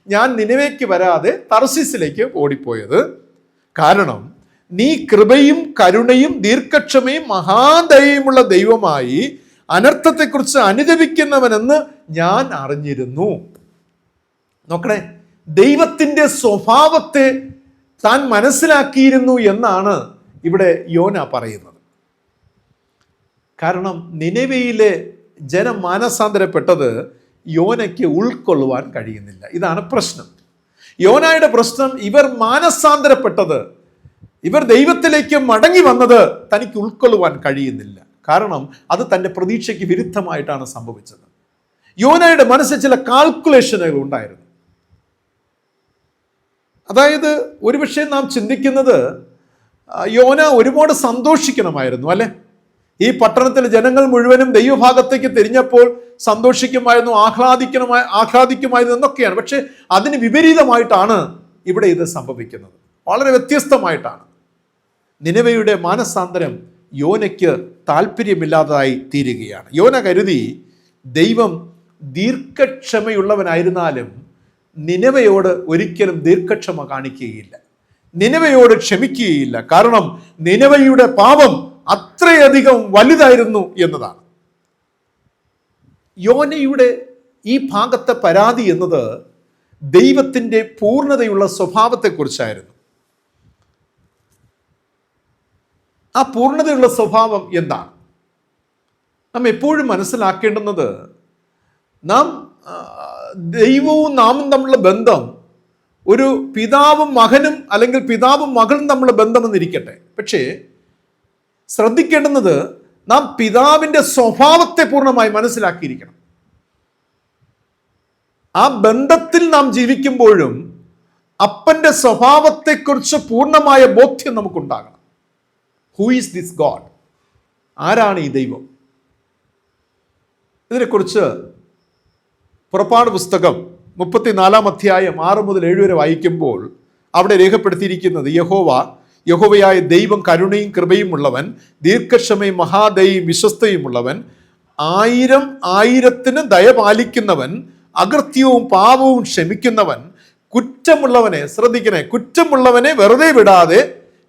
Speaker 1: ഞാൻ നിനവേക്ക് വരാതെ തർസീസിലേക്ക് ഓടിപ്പോയത്. കാരണം നീ കൃപയും കരുണയും ദീർഘക്ഷമയും മഹാദയയുമുള്ള ദൈവമായി അനർത്ഥത്തെക്കുറിച്ച് അനുദപിക്കുന്നവനെന്ന് ഞാൻ അറിഞ്ഞിരുന്നു. നോക്കണേ, ദൈവത്തിൻ്റെ സ്വഭാവത്തെ താൻ മനസ്സിലാക്കിയിരുന്നു എന്നാണ് ഇവിടെ യോന പറയുന്നത്. കാരണം നിനവയിലെ ജനം മാനസാന്തരപ്പെട്ടത് യോനയ്ക്ക് ഉൾക്കൊള്ളുവാൻ കഴിയുന്നില്ല. ഇതാണ് പ്രശ്നം. യോനായുടെ പ്രശ്നം, ഇവർ മാനസാന്തരപ്പെട്ടത്, ഇവർ ദൈവത്തിലേക്ക് മടങ്ങി വന്നത് തനിക്ക് ഉൾക്കൊള്ളുവാൻ കഴിയുന്നില്ല. കാരണം അത് തൻ്റെ പ്രതീക്ഷയ്ക്ക് വിരുദ്ധമായിട്ടാണ് സംഭവിച്ചത്. യോനയുടെ മനസ്സിൽ ചില കാൽക്കുലേഷനുകൾ ഉണ്ടായിരുന്നു. അതായത് ഒരുപക്ഷെ നാം ചിന്തിക്കുന്നത്, യോന ഒരുപാട് സന്തോഷിക്കണമായിരുന്നു അല്ലെ? ഈ പട്ടണത്തിലെ ജനങ്ങൾ മുഴുവനും ദൈവഭാഗത്തേക്ക് തിരിഞ്ഞപ്പോൾ സന്തോഷിക്കുമായിരുന്നു, ആഹ്ലാദിക്കുമായിരുന്നു എന്നൊക്കെയാണ്. പക്ഷെ അതിന് വിപരീതമായിട്ടാണ് ഇവിടെ ഇത് സംഭവിക്കുന്നത്. വളരെ വ്യത്യസ്തമായിട്ടാണ്. നിനവയുടെ മാനസാന്തരം യോനയ്ക്ക് താല്പര്യമില്ലാതായി തീരുകയാണ്. യോന കരുതി ദൈവം ദീർഘക്ഷമയുള്ളവനായിരുന്നാലും നിനവയോട് ഒരിക്കലും ദീർഘക്ഷമ കാണിക്കുകയില്ല, നിനവയോട് ക്ഷമിക്കുകയില്ല. കാരണം നിനവയുടെ പാപം അത്രയധികം വലുതായിരുന്നു എന്നതാണ്. യോനയുടെ ഈ ഭാഗത്തെ പരാതി എന്നത് ദൈവത്തിൻ്റെ പൂർണ്ണതയുള്ള സ്വഭാവത്തെക്കുറിച്ചായിരുന്നു. ആ പൂർണ്ണതയുള്ള സ്വഭാവം എന്താണ്? നാം എപ്പോഴും മനസ്സിലാക്കേണ്ടുന്നത്, നാം ദൈവവും നാമും തമ്മിലുള്ള ബന്ധം ഒരു പിതാവും മകനും അല്ലെങ്കിൽ പിതാവും മകളും തമ്മിലുള്ള ബന്ധമെന്നിരിക്കട്ടെ. പക്ഷേ ശ്രദ്ധിക്കേണ്ടുന്നത്, നാം പിതാവിൻ്റെ സ്വഭാവത്തെ പൂർണ്ണമായി മനസ്സിലാക്കിയിരിക്കണം. ആ ബന്ധത്തിൽ നാം ജീവിക്കുമ്പോഴും അപ്പൻ്റെ സ്വഭാവത്തെക്കുറിച്ച് പൂർണ്ണമായ ബോധ്യം നമുക്കുണ്ടാകണം. Who is this god? ആരാണ് ഈ ദൈവം? ഇതിനെക്കുറിച്ച് പുറപ്പാട് പുസ്തകം 34-ാം അധ്യായം 6 മുതൽ 7 വരെ വായിക്കുമ്പോൾ അവിടെ രേഖപ്പെടുത്തിയിരിക്കുന്നത്, യഹോവയായ ദൈവം കരുണയും കൃപയും ഉള്ളവൻ, ദീർഘക്ഷമയും മഹാദയയും വിശ്വസ്തയുമുള്ളവൻ, 1000 ദയ പാലിക്കുന്നവൻ, അകൃത്യവും പാപവും ക്ഷമിക്കുന്നവൻ, കുറ്റമുള്ളവനെ, ശ്രദ്ധിക്കണേ, കുറ്റമുള്ളവനെ വെറുതെ വിടാതെ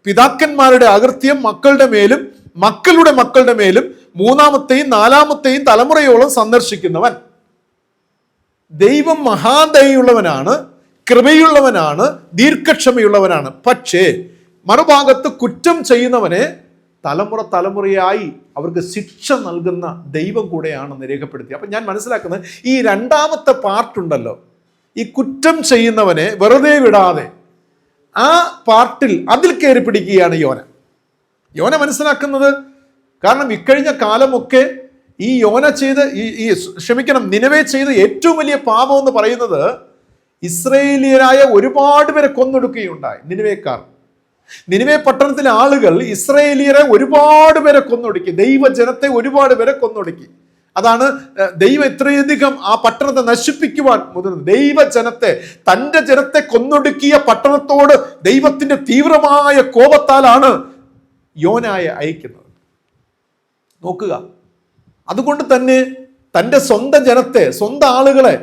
Speaker 1: പിതാക്കന്മാരുടെ അകൃത്യം മക്കളുടെ മേലും മക്കളുടെ മക്കളുടെ മേലും 3-ാമത്തെയും 4-ാമത്തെയും തലമുറയോളം സന്ദർശിക്കുന്നവൻ. ദൈവം മഹാദയുള്ളവനാണ്, കൃപയുള്ളവനാണ്, ദീർഘക്ഷമയുള്ളവനാണ്. പക്ഷേ മറുഭാഗത്ത് കുറ്റം ചെയ്യുന്നവനെ തലമുറയായി അവർക്ക് ശിക്ഷ നൽകുന്ന ദൈവം കൂടെയാണെന്ന് രേഖപ്പെടുത്തി. അപ്പം ഞാൻ മനസ്സിലാക്കുന്നത്, ഈ 2-ാമത്തെ പാർട്ടുണ്ടല്ലോ, ഈ കുറ്റം ചെയ്യുന്നവനെ വെറുതെ വിടാതെ ആ പാർട്ടിൽ അതിൽ കയറി പിടിക്കുകയാണ് യോന മനസ്സിലാക്കുന്നത്. കാരണം ഇക്കഴിഞ്ഞ കാലമൊക്കെ ഈ യോന ചെയ്ത് നിനവേ ചെയ്ത ഏറ്റവും വലിയ പാപം എന്ന് പറയുന്നത് ഇസ്രായേലിയരായ ഒരുപാട് പേരെ കൊന്നൊടുക്കുകയുണ്ടായി. നിനവേ പട്ടണത്തിലെ ആളുകൾ ഇസ്രായേലിയരെ ഒരുപാട് പേരെ കൊന്നൊടുക്കി, ദൈവജനത്തെ ഒരുപാട് പേരെ കൊന്നൊടുക്കി. അതാണ് ദൈവം എത്രയധികം ആ പട്ടണത്തെ നശിപ്പിക്കുവാൻ മുതിർന്നത്. ദൈവജനത്തെ, തൻ്റെ ജനത്തെ കൊന്നൊടുക്കിയ പട്ടണത്തോട് ദൈവത്തിന്റെ തീവ്രമായ കോപത്താലാണ് യോനായെ അയക്കുന്നത്. നോക്കുക, അതുകൊണ്ട് തന്നെ തൻ്റെ സ്വന്തം ജനത്തെ, സ്വന്തം ആളുകളെ,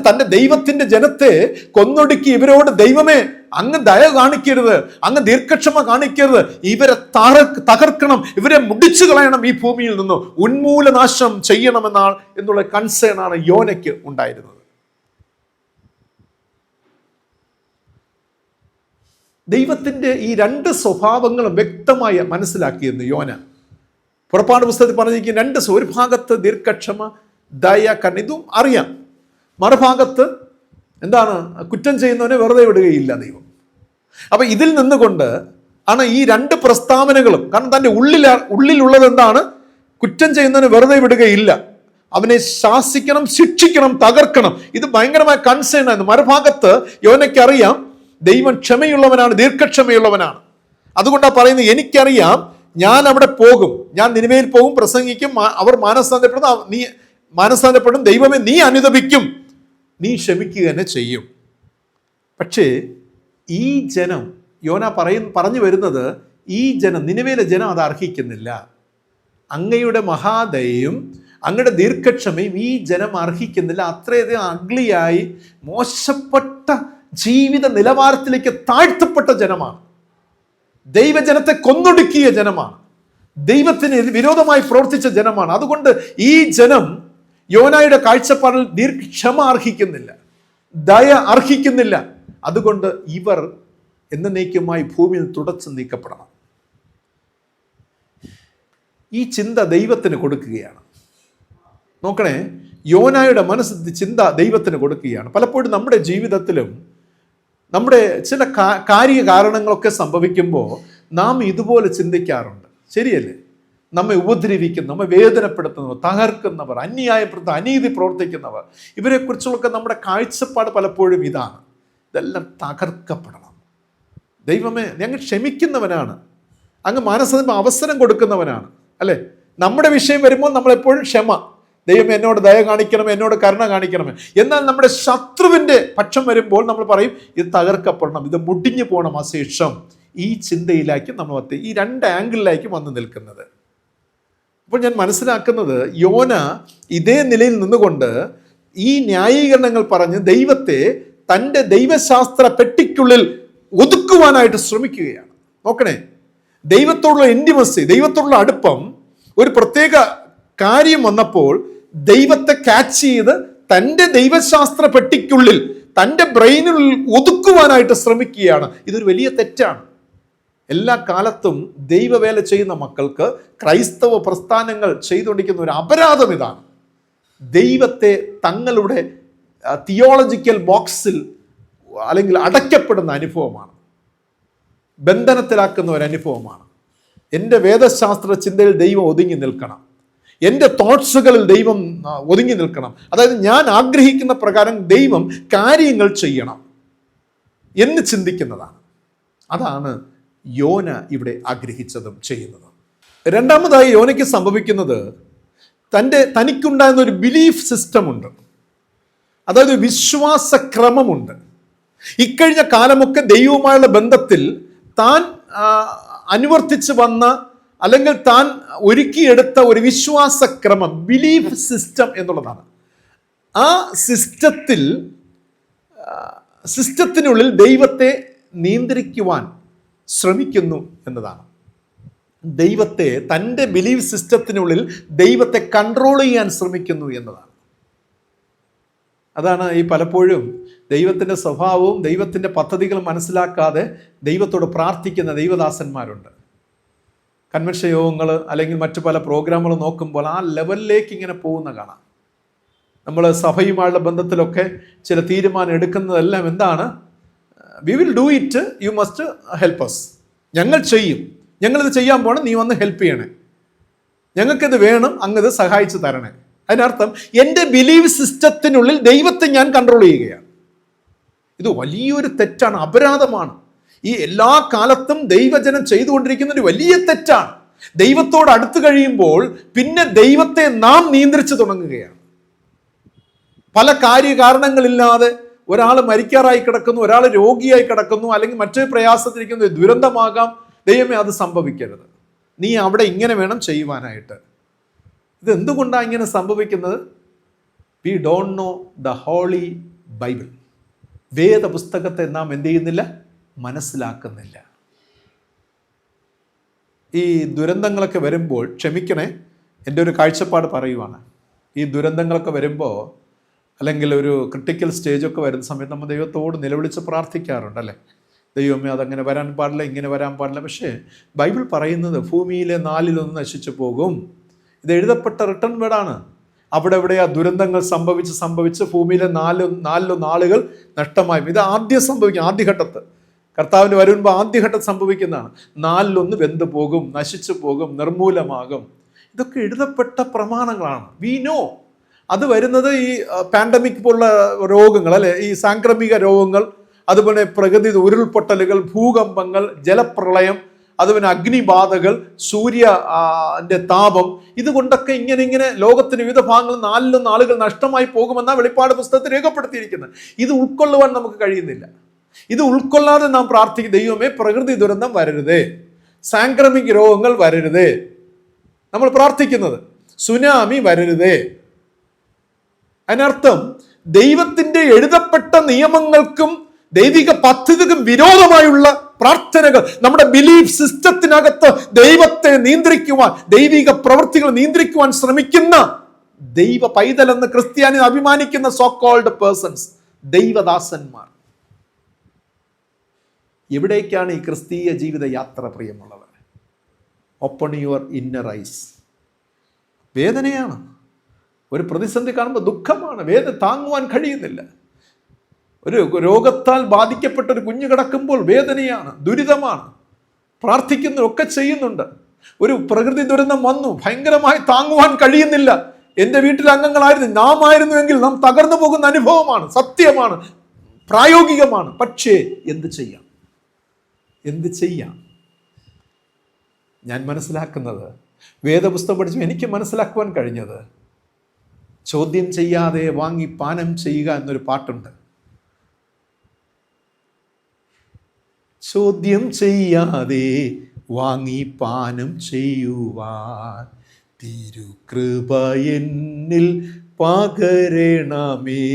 Speaker 1: തൻ്റെ ദൈവത്തിന്റെ ജനത്തെ കൊന്നൊടുക്കി ഇവരോട്, ദൈവമേ അങ്ങ് ദയ കാണിക്കരുത്, അങ്ങ് ദീർഘക്ഷമ കാണിക്കരുത്, ഇവരെ തകർക്കണം, ഇവരെ മുടിച്ചു കളയണം, ഈ ഭൂമിയിൽ നിന്ന് ഉന്മൂലനാശം എന്നുള്ള കൺസേൺ ആണ് യോനയ്ക്ക് ഉണ്ടായിരുന്നത്. ദൈവത്തിന്റെ ഈ രണ്ട് സ്വഭാവങ്ങളും വ്യക്തമായി മനസ്സിലാക്കിയിരുന്നു യോന. പുറപ്പാട് പുസ്തകത്തിൽ പറഞ്ഞിരിക്കുന്ന രണ്ട്, ഒരു ഭാഗത്ത് ദീർഘക്ഷമ, ദയ, ഇതും അറിയാം, മറുഭാഗത്ത് എന്താണ്, കുറ്റം ചെയ്യുന്നവനെ വെറുതെ വിടുകയില്ല ദൈവം. അപ്പൊ ഇതിൽ നിന്നുകൊണ്ട് ആണ് ഈ രണ്ട് പ്രസ്താവനകളും. കാരണം തൻ്റെ ഉള്ളിലുള്ളത് എന്താണ്? കുറ്റം ചെയ്യുന്നവനെ വെറുതെ വിടുകയില്ല, അവനെ ശാസിക്കണം, ശിക്ഷിക്കണം, തകർക്കണം. ഇത് ഭയങ്കരമായ കൺസേൺ ആയിരുന്നു. മറുഭാഗത്ത് യോനയ്ക്കറിയാം ദൈവം ക്ഷമയുള്ളവനാണ്, ദീർഘക്ഷമയുള്ളവനാണ്. അതുകൊണ്ടാണ് പറയുന്നത്, എനിക്കറിയാം ഞാൻ അവിടെ പോകും, ഞാൻ നിനിവേയിൽ പോകും, പ്രസംഗിക്കും, അവർ മാനസാന്തരപ്പെടും, ദൈവമേ നീ അനുതപിക്കും, നീ ക്ഷമിക്കുക തന്നെ ചെയ്യും. പക്ഷേ ഈ ജനം, യോന പറഞ്ഞു വരുന്നത്, ഈ ജനം, നിനിവേയിലെ ജനം അത് അർഹിക്കുന്നില്ല. അങ്ങയുടെ മഹാദയയും അങ്ങയുടെ ദീർഘക്ഷമയും ഈ ജനം അർഹിക്കുന്നില്ല. അത്രയധികം അഗ്ലിയായി മോശപ്പെട്ട ജീവിത നിലവാരത്തിലേക്ക് താഴ്ത്തപ്പെട്ട ജനമാണ്. ദൈവജനത്തെ കൊന്നൊടുക്കിയ ജനമാണ്, ദൈവത്തിന് വിരോധമായി പ്രവർത്തിച്ച ജനമാണ്. അതുകൊണ്ട് ഈ ജനം യോനായുടെ കാഴ്ചപ്പാടിൽ ദീർഘക്ഷമ അർഹിക്കുന്നില്ല, ദയ അർഹിക്കുന്നില്ല. അതുകൊണ്ട് ഇവർ എന്നേക്കുമായി ഭൂമിയിൽ തുടച്ചു നീക്കപ്പെടണം. ഈ ചിന്ത ദൈവത്തിന് കൊടുക്കുകയാണ്. നോക്കണേ, യോനായുടെ മനസ്സ് ചിന്ത ദൈവത്തിന് കൊടുക്കുകയാണ്. പലപ്പോഴും നമ്മുടെ ജീവിതത്തിലും നമ്മുടെ ചില കാര്യകാരണങ്ങളൊക്കെ സംഭവിക്കുമ്പോൾ നാം ഇതുപോലെ ചിന്തിക്കാറുണ്ട്. ശരിയല്ലേ? നമ്മെ ഉപദ്രവിക്കുന്ന, നമ്മെ വേദനപ്പെടുത്തുന്നവർ, തകർക്കുന്നവർ, അന്യായപ്പെടുത്തുന്ന, അനീതി പ്രവർത്തിക്കുന്നവർ, ഇവരെക്കുറിച്ചുള്ളൊക്കെ നമ്മുടെ കാഴ്ചപ്പാട് പലപ്പോഴും ഇതാണ്, ഇതെല്ലാം തകർക്കപ്പെടണം. ദൈവമേ ഞങ്ങൾ ക്ഷമിക്കുന്നവനാണ്, അങ്ങ് മാനസാന്തരം അവസരം കൊടുക്കുന്നവനാണ്, അല്ലേ? നമ്മുടെ വിഷയം വരുമ്പോൾ നമ്മളെപ്പോഴും ക്ഷമ, ദൈവം എന്നോട് ദയ കാണിക്കണം, എന്നോട് കരുണ കാണിക്കണമേ. എന്നാൽ നമ്മുടെ ശത്രുവിൻ്റെ പക്ഷം വരുമ്പോൾ നമ്മൾ പറയും ഇത് തകർക്കപ്പെടണം, ഇത് മുടിഞ്ഞു പോകണം, അശേഷം. ഈ ചിന്തയിലേക്ക് നമ്മൾ ഈ രണ്ട് ആംഗിളിലേക്ക് വന്ന് നിൽക്കുന്നത്. അപ്പോൾ ഞാൻ മനസ്സിലാക്കുന്നത്, യോന ഇതേ നിലയിൽ നിന്നുകൊണ്ട് ഈ ന്യായീകരണങ്ങൾ പറഞ്ഞ് ദൈവത്തെ തൻ്റെ ദൈവശാസ്ത്ര പെട്ടിക്കുള്ളിൽ ഒതുക്കുവാനായിട്ട് ശ്രമിക്കുകയാണ്. നോക്കണേ, ദൈവത്തോടുള്ള ഇൻറ്റിമസി, ദൈവത്തോടുള്ള അടുപ്പം, ഒരു പ്രത്യേക കാര്യം വന്നപ്പോൾ ദൈവത്തെ ക്യാച്ച് ചെയ്ത് തൻ്റെ ദൈവശാസ്ത്ര പെട്ടിക്കുള്ളിൽ, തൻ്റെ ബ്രെയിനുള്ളിൽ ഒതുക്കുവാനായിട്ട് ശ്രമിക്കുകയാണ്. ഇതൊരു വലിയ തെറ്റാണ്. എല്ലാ കാലത്തും ദൈവവേല ചെയ്യുന്ന മക്കൾക്ക്, ക്രൈസ്തവ പ്രസ്ഥാനങ്ങൾ ചെയ്തുകൊണ്ടിരിക്കുന്ന ഒരു അപരാധം ഇതാണ്. ദൈവത്തെ തങ്ങളുടെ തിയോളജിക്കൽ ബോക്സിൽ അല്ലെങ്കിൽ അടയ്ക്കപ്പെടുന്ന അനുഭവമാണ്, ബന്ധനത്തിലാക്കുന്ന ഒരു അനുഭവമാണ്. എൻ്റെ വേദശാസ്ത്ര ചിന്തയിൽ ദൈവം ഒതുങ്ങി നിൽക്കണം, എൻ്റെ തോട്ട്സുകളിൽ ദൈവം ഒതുങ്ങി നിൽക്കണം. അതായത് ഞാൻ ആഗ്രഹിക്കുന്ന പ്രകാരം ദൈവം കാര്യങ്ങൾ ചെയ്യണം എന്ന് ചിന്തിക്കുന്നതാണ്. അതാണ് യോന ഇവിടെ ആഗ്രഹിച്ചതും ചെയ്യുന്നതും. രണ്ടാമതായി യോനയ്ക്ക് സംഭവിക്കുന്നത്, തനിക്കുണ്ടായിരുന്ന ഒരു ബിലീഫ് സിസ്റ്റം ഉണ്ട്, അതായത് വിശ്വാസക്രമമുണ്ട്. ഇക്കഴിഞ്ഞ കാലമൊക്കെ ദൈവവുമായുള്ള ബന്ധത്തിൽ താൻ അനുവർത്തിച്ച് വന്ന, അല്ലെങ്കിൽ താൻ ഒരുക്കിയെടുത്ത ഒരു വിശ്വാസക്രമം, ബിലീഫ് സിസ്റ്റം എന്നുള്ളതാണ്. ആ സിസ്റ്റത്തിനുള്ളിൽ ദൈവത്തെ നിയന്ത്രിക്കുവാൻ ശ്രമിക്കുന്നു എന്നതാണ്. ദൈവത്തെ, തൻ്റെ ബിലീഫ് സിസ്റ്റത്തിനുള്ളിൽ ദൈവത്തെ കൺട്രോൾ ചെയ്യാൻ ശ്രമിക്കുന്നു എന്നതാണ്. അതാണ് ഈ പലപ്പോഴും ദൈവത്തിൻ്റെ സ്വഭാവവും ദൈവത്തിൻ്റെ പദ്ധതികളും മനസ്സിലാക്കാതെ ദൈവത്തോട് പ്രാർത്ഥിക്കുന്ന ദൈവദാസന്മാരുണ്ട്. കൺവെൻഷൻ യോഗങ്ങൾ അല്ലെങ്കിൽ മറ്റു പല പ്രോഗ്രാമുകൾ നോക്കുമ്പോൾ ആ ലെവലിലേക്ക് ഇങ്ങനെ പോകുന്ന കാണാം. നമ്മൾ സഭയുമായുള്ള ബന്ധത്തിലൊക്കെ ചില തീരുമാനം എടുക്കുന്നതെല്ലാം എന്താണ്? We will do it, you must help us. ഞങ്ങൾ ചെയ്യും, ഞങ്ങളിത് ചെയ്യാൻ പോകണം, നീ വന്ന് ഹെൽപ്പ് ചെയ്യണേ, ഞങ്ങൾക്കിത് വേണം, അങ്ങ് ഇത് സഹായിച്ച് തരണേ. അതിനർത്ഥം എൻ്റെ ബിലീവ് സിസ്റ്റത്തിനുള്ളിൽ ദൈവത്തെ ഞാൻ കൺട്രോൾ ചെയ്യുകയാണ്. ഇത് വലിയൊരു തെറ്റാണ്, അപരാധമാണ്. ഈ എല്ലാ കാലത്തും ദൈവജനം ചെയ്തുകൊണ്ടിരിക്കുന്ന ഒരു വലിയ തെറ്റാണ്. ദൈവത്തോട് അടുത്ത് കഴിയുമ്പോൾ പിന്നെ ദൈവത്തെ നാം നിയന്ത്രിച്ചു തുടങ്ങുകയാണ്. പല കാര്യകാരണങ്ങളില്ലാതെ ഒരാൾ മരിക്കാറായി കിടക്കുന്നു, ഒരാൾ രോഗിയായി കിടക്കുന്നു, അല്ലെങ്കിൽ മറ്റൊരു പ്രയാസത്തിരിക്കുന്നു, ദുരന്തമാകാം. ദൈവമേ, അത് സംഭവിക്കരുത്, നീ അവിടെ ഇങ്ങനെ വേണം ചെയ്യുവാനായിട്ട്. ഇത് എന്തുകൊണ്ടാണ് ഇങ്ങനെ സംഭവിക്കുന്നത്? We don't know the Holy Bible. വേദപുസ്തകത്തെ നാം എന്ത് ചെയ്യുന്നില്ല? മനസ്സിലാക്കുന്നില്ല. ഈ ദുരന്തങ്ങളൊക്കെ വരുമ്പോൾ, ക്ഷമിക്കണേ, എൻ്റെ ഒരു കാഴ്ചപ്പാട് പറയുവാണ്. ഈ ദുരന്തങ്ങളൊക്കെ വരുമ്പോൾ, അല്ലെങ്കിൽ ഒരു ക്രിട്ടിക്കൽ സ്റ്റേജൊക്കെ വരുന്ന സമയത്ത് നമ്മൾ ദൈവത്തോട് നിലവിളിച്ച് പ്രാർത്ഥിക്കാറുണ്ടല്ലേ? ദൈവമേ, അതങ്ങനെ വരാൻ പാടില്ല, ഇങ്ങനെ വരാൻ പാടില്ല. പക്ഷേ ബൈബിൾ പറയുന്നത് ഭൂമിയിലെ 1/4 നശിച്ചു പോകും. ഇത് എഴുതപ്പെട്ട റിട്ടൺ വേർഡാണ്. അവിടെ എവിടെയാ ദുരന്തങ്ങൾ സംഭവിച്ച് ഭൂമിയിലെ 4 ആളുകൾ നഷ്ടമായി. ഇത് ആദ്യം സംഭവിക്കും, ആദ്യഘട്ടത്ത്. കർത്താവിന് വരുമ്പോൾ ആദ്യഘട്ടം സംഭവിക്കുന്നതാണ്. 4 വെന്തു പോകും, നശിച്ചു പോകും, നിർമൂലമാകും. ഇതൊക്കെ എഴുതപ്പെട്ട പ്രമാണങ്ങളാണ്. വി നോ അത് വരുന്നത് ഈ പാൻഡമിക് പോലുള്ള രോഗങ്ങൾ, അല്ലെ, ഈ സാംക്രമിക രോഗങ്ങൾ, അതുപോലെ പ്രകൃതി ഉരുൾപൊട്ടലുകൾ, ഭൂകമ്പങ്ങൾ, ജലപ്രളയം, അതുപോലെ അഗ്നിബാധകൾ, സൂര്യന്റെ താപം, ഇതുകൊണ്ടൊക്കെ ഇങ്ങനെ ലോകത്തിന് വിവിധ ഭാഗങ്ങളിൽ 4 ആളുകൾ നഷ്ടമായി പോകുമെന്നാണ് വെളിപ്പാട് പുസ്തകത്തിൽ രേഖപ്പെടുത്തിയിരിക്കുന്നത്. ഇത് ഉൾക്കൊള്ളുവാൻ നമുക്ക് കഴിയുന്നില്ല. ഇത് ഉൾക്കൊള്ളാതെ നാം പ്രാർത്ഥിക്കും, ദൈവമേ പ്രകൃതി ദുരന്തം വരരുതേ, സാംക്രമിക രോഗങ്ങൾ വരരുതേ. നമ്മൾ പ്രാർത്ഥിക്കുന്നത് സുനാമി വരരുതേ. അതിനർത്ഥം ദൈവത്തിന്റെ എഴുതപ്പെട്ട നിയമങ്ങൾക്കും ദൈവിക പദ്ധതിക്കും വിരോധമായുള്ള പ്രാർത്ഥനകൾ, നമ്മുടെ ബിലീഫ് സിസ്റ്റത്തിനകത്ത് ദൈവത്തെ നിയന്ത്രിക്കുവാൻ, ദൈവിക പ്രവൃത്തികൾ നിയന്ത്രിക്കുവാൻ ശ്രമിക്കുന്ന ദൈവ പൈതൽ എന്ന് ക്രിസ്ത്യാനി അഭിമാനിക്കുന്ന സോ കോൾഡ് പേഴ്സൺസ്, ദൈവദാസന്മാർ. എവിടേക്കാണ് ഈ ക്രിസ്തീയ ജീവിത യാത്ര? പ്രിയമുള്ളവർ, ഓപ്പൺ യുവർ ഇന്നർ ഐസ്. വേദനയാണ്. ഒരു പ്രതിസന്ധി കാണുമ്പോൾ ദുഃഖമാണ്, വേദന താങ്ങുവാൻ കഴിയുന്നില്ല. ഒരു രോഗത്താൽ ബാധിക്കപ്പെട്ട ഒരു കുഞ്ഞു കിടക്കുമ്പോൾ വേദനയാണ്, ദുരിതമാണ്. പ്രാർത്ഥിക്കുന്നതൊക്കെ ചെയ്യുന്നുണ്ട്. ഒരു പ്രകൃതി ദുരന്തം വന്നു, ഭയങ്കരമായി താങ്ങുവാൻ കഴിയുന്നില്ല. എൻ്റെ വീട്ടിലെ അംഗങ്ങളായിരുന്നു, നാം ആയിരുന്നുവെങ്കിൽ നാം തകർന്നു പോകുന്ന അനുഭവമാണ്, സത്യമാണ്, പ്രായോഗികമാണ്. പക്ഷേ എന്ത് ചെയ്യാം? ഞാൻ മനസ്സിലാക്കുന്നത്, വേദപുസ്തകം പഠിച്ചു എനിക്ക് മനസ്സിലാക്കുവാൻ കഴിഞ്ഞത്, ചോദ്യം ചെയ്യാതെ വാങ്ങി പാനം ചെയ്യുക എന്നൊരു പാട്ടുണ്ട്. ചോദ്യം ചെയ്യാതെ വാങ്ങി പാനം ചെയ്യുവാൻ തിരുകൃപ എന്നിൽ പകരണമേ.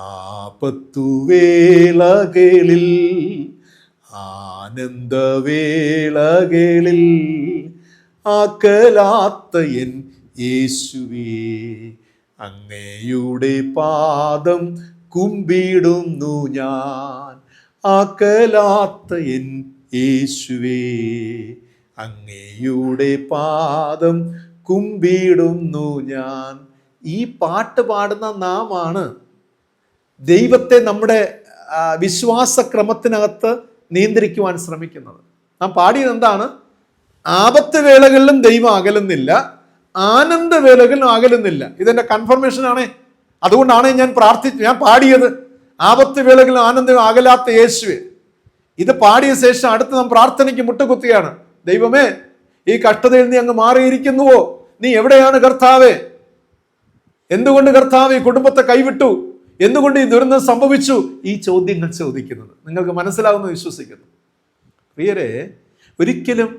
Speaker 1: ആപത്തുവേളകളിൽ, ആനന്ദവേളകളിൽ ആക്കലാത്ത എൻ യേശുവേ, അങ്ങയുടെ പാദം കുമ്പിടുന്നു ഞാൻ. ആക്കലാത്ത എൻ യേശുവേ, അങ്ങയുടെ പാദം കുമ്പിടുന്നു ഞാൻ. ഈ പാട്ട് പാടുന്ന നാമാണ് ദൈവത്തെ നമ്മുടെ വിശ്വാസക്രമത്തിനകത്ത് നിയന്ത്രിക്കുവാൻ ശ്രമിക്കുന്നത്. നാം പാടിയത് എന്താണ്? ആപത്ത് വേളകളിലും ദൈവം അകലുന്നില്ല, ആനന്ദവേളകളിലും അകലുന്നില്ല. ഇതെന്റെ കൺഫർമേഷൻ ആണേ. അതുകൊണ്ടാണ് ഞാൻ പാടിയത്. ആപത്ത് വേളകളിലും ആനന്ദം അകലാത്ത യേശുവേ. ഇത് പാടിയ ശേഷം അടുത്ത് നാം പ്രാർത്ഥനയ്ക്ക് മുട്ടുകുത്തുകയാണ്. ദൈവമേ, ഈ കഷ്ടതയിൽ നീ അങ്ങ് മാറിയിരിക്കുന്നുവോ? നീ എവിടെയാണ് കർത്താവേ? എന്തുകൊണ്ട് കർത്താവ് ഈ കുടുംബത്തെ കൈവിട്ടു? എന്തുകൊണ്ട് ഈ ദുരന്തം സംഭവിച്ചു? ഈ ചോദ്യങ്ങൾ ചോദിക്കുന്നത് നിങ്ങൾക്ക് മനസ്സിലാവുമെന്ന് വിശ്വസിക്കുന്നു. പ്രിയരെ, ഒരിക്കലും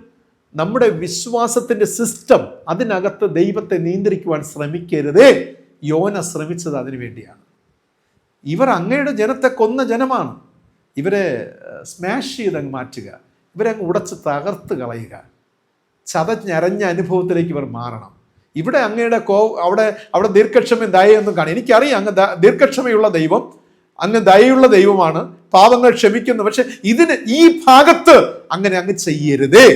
Speaker 1: നമ്മുടെ വിശ്വാസത്തിന്റെ സിസ്റ്റം അതിനകത്ത് ദൈവത്തെ നിയന്ത്രിക്കുവാൻ ശ്രമിക്കരുതേ. യോന ശ്രമിച്ചത് അതിനു വേണ്ടിയാണ്. ഇവർ അങ്ങയുടെ ജനത്തെ കൊന്ന ജനമാണ്. ഇവരെ സ്മാഷ് ചെയ്തങ്ങ് മാറ്റുക, ഇവരെ അങ്ങ് ഉടച്ച് തകർത്ത് കളയുക, ചതഞ്ഞരഞ്ഞ അനുഭവത്തിലേക്ക് ഇവർ മാറണം. ഇവിടെ അങ്ങയുടെ അവിടെ ദീർഘക്ഷമയും ദയയൊന്നും കാണും. എനിക്കറിയാം അങ്ങ് ദീർഘക്ഷമയുള്ള ദൈവം, അങ്ങ് ദയയുള്ള ദൈവമാണ്, പാപങ്ങൾ ക്ഷമിക്കുന്നു. പക്ഷെ ഈ ഭാഗത്ത് അങ്ങനെ അങ്ങ് ചെയ്യരുതേ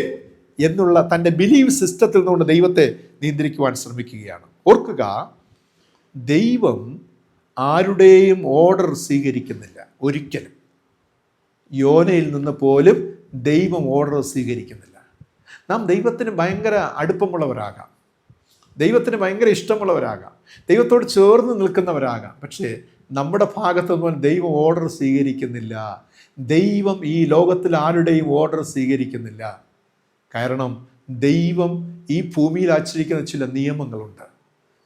Speaker 1: എന്നുള്ള തൻ്റെ ബിലീവ് സിസ്റ്റത്തിൽ നിന്നുകൊണ്ട് ദൈവത്തെ നിയന്ത്രിക്കുവാൻ ശ്രമിക്കുകയാണ്. ഓർക്കുക, ദൈവം ആരുടെയും ഓർഡർ സ്വീകരിക്കുന്നില്ല ഒരിക്കലും. യോനയിൽ നിന്ന് പോലും ദൈവം ഓർഡർ സ്വീകരിക്കുന്നില്ല. നാം ദൈവത്തിന് ഭയങ്കര അടുപ്പമുള്ളവരാകാം, ദൈവത്തിന് ഭയങ്കര ഇഷ്ടമുള്ളവരാകാം, ദൈവത്തോട് ചേർന്ന് നിൽക്കുന്നവരാകാം. പക്ഷേ നമ്മുടെ ഭാഗത്തുനിന്ന് ദൈവം ഓർഡർ സ്വീകരിക്കുന്നില്ല. ദൈവം ഈ ലോകത്തിൽ ആരുടെയും ഓർഡർ സ്വീകരിക്കുന്നില്ല. കാരണം ദൈവം ഈ ഭൂമിയിൽ ആചരിക്കുന്ന ചില നിയമങ്ങളുണ്ട്,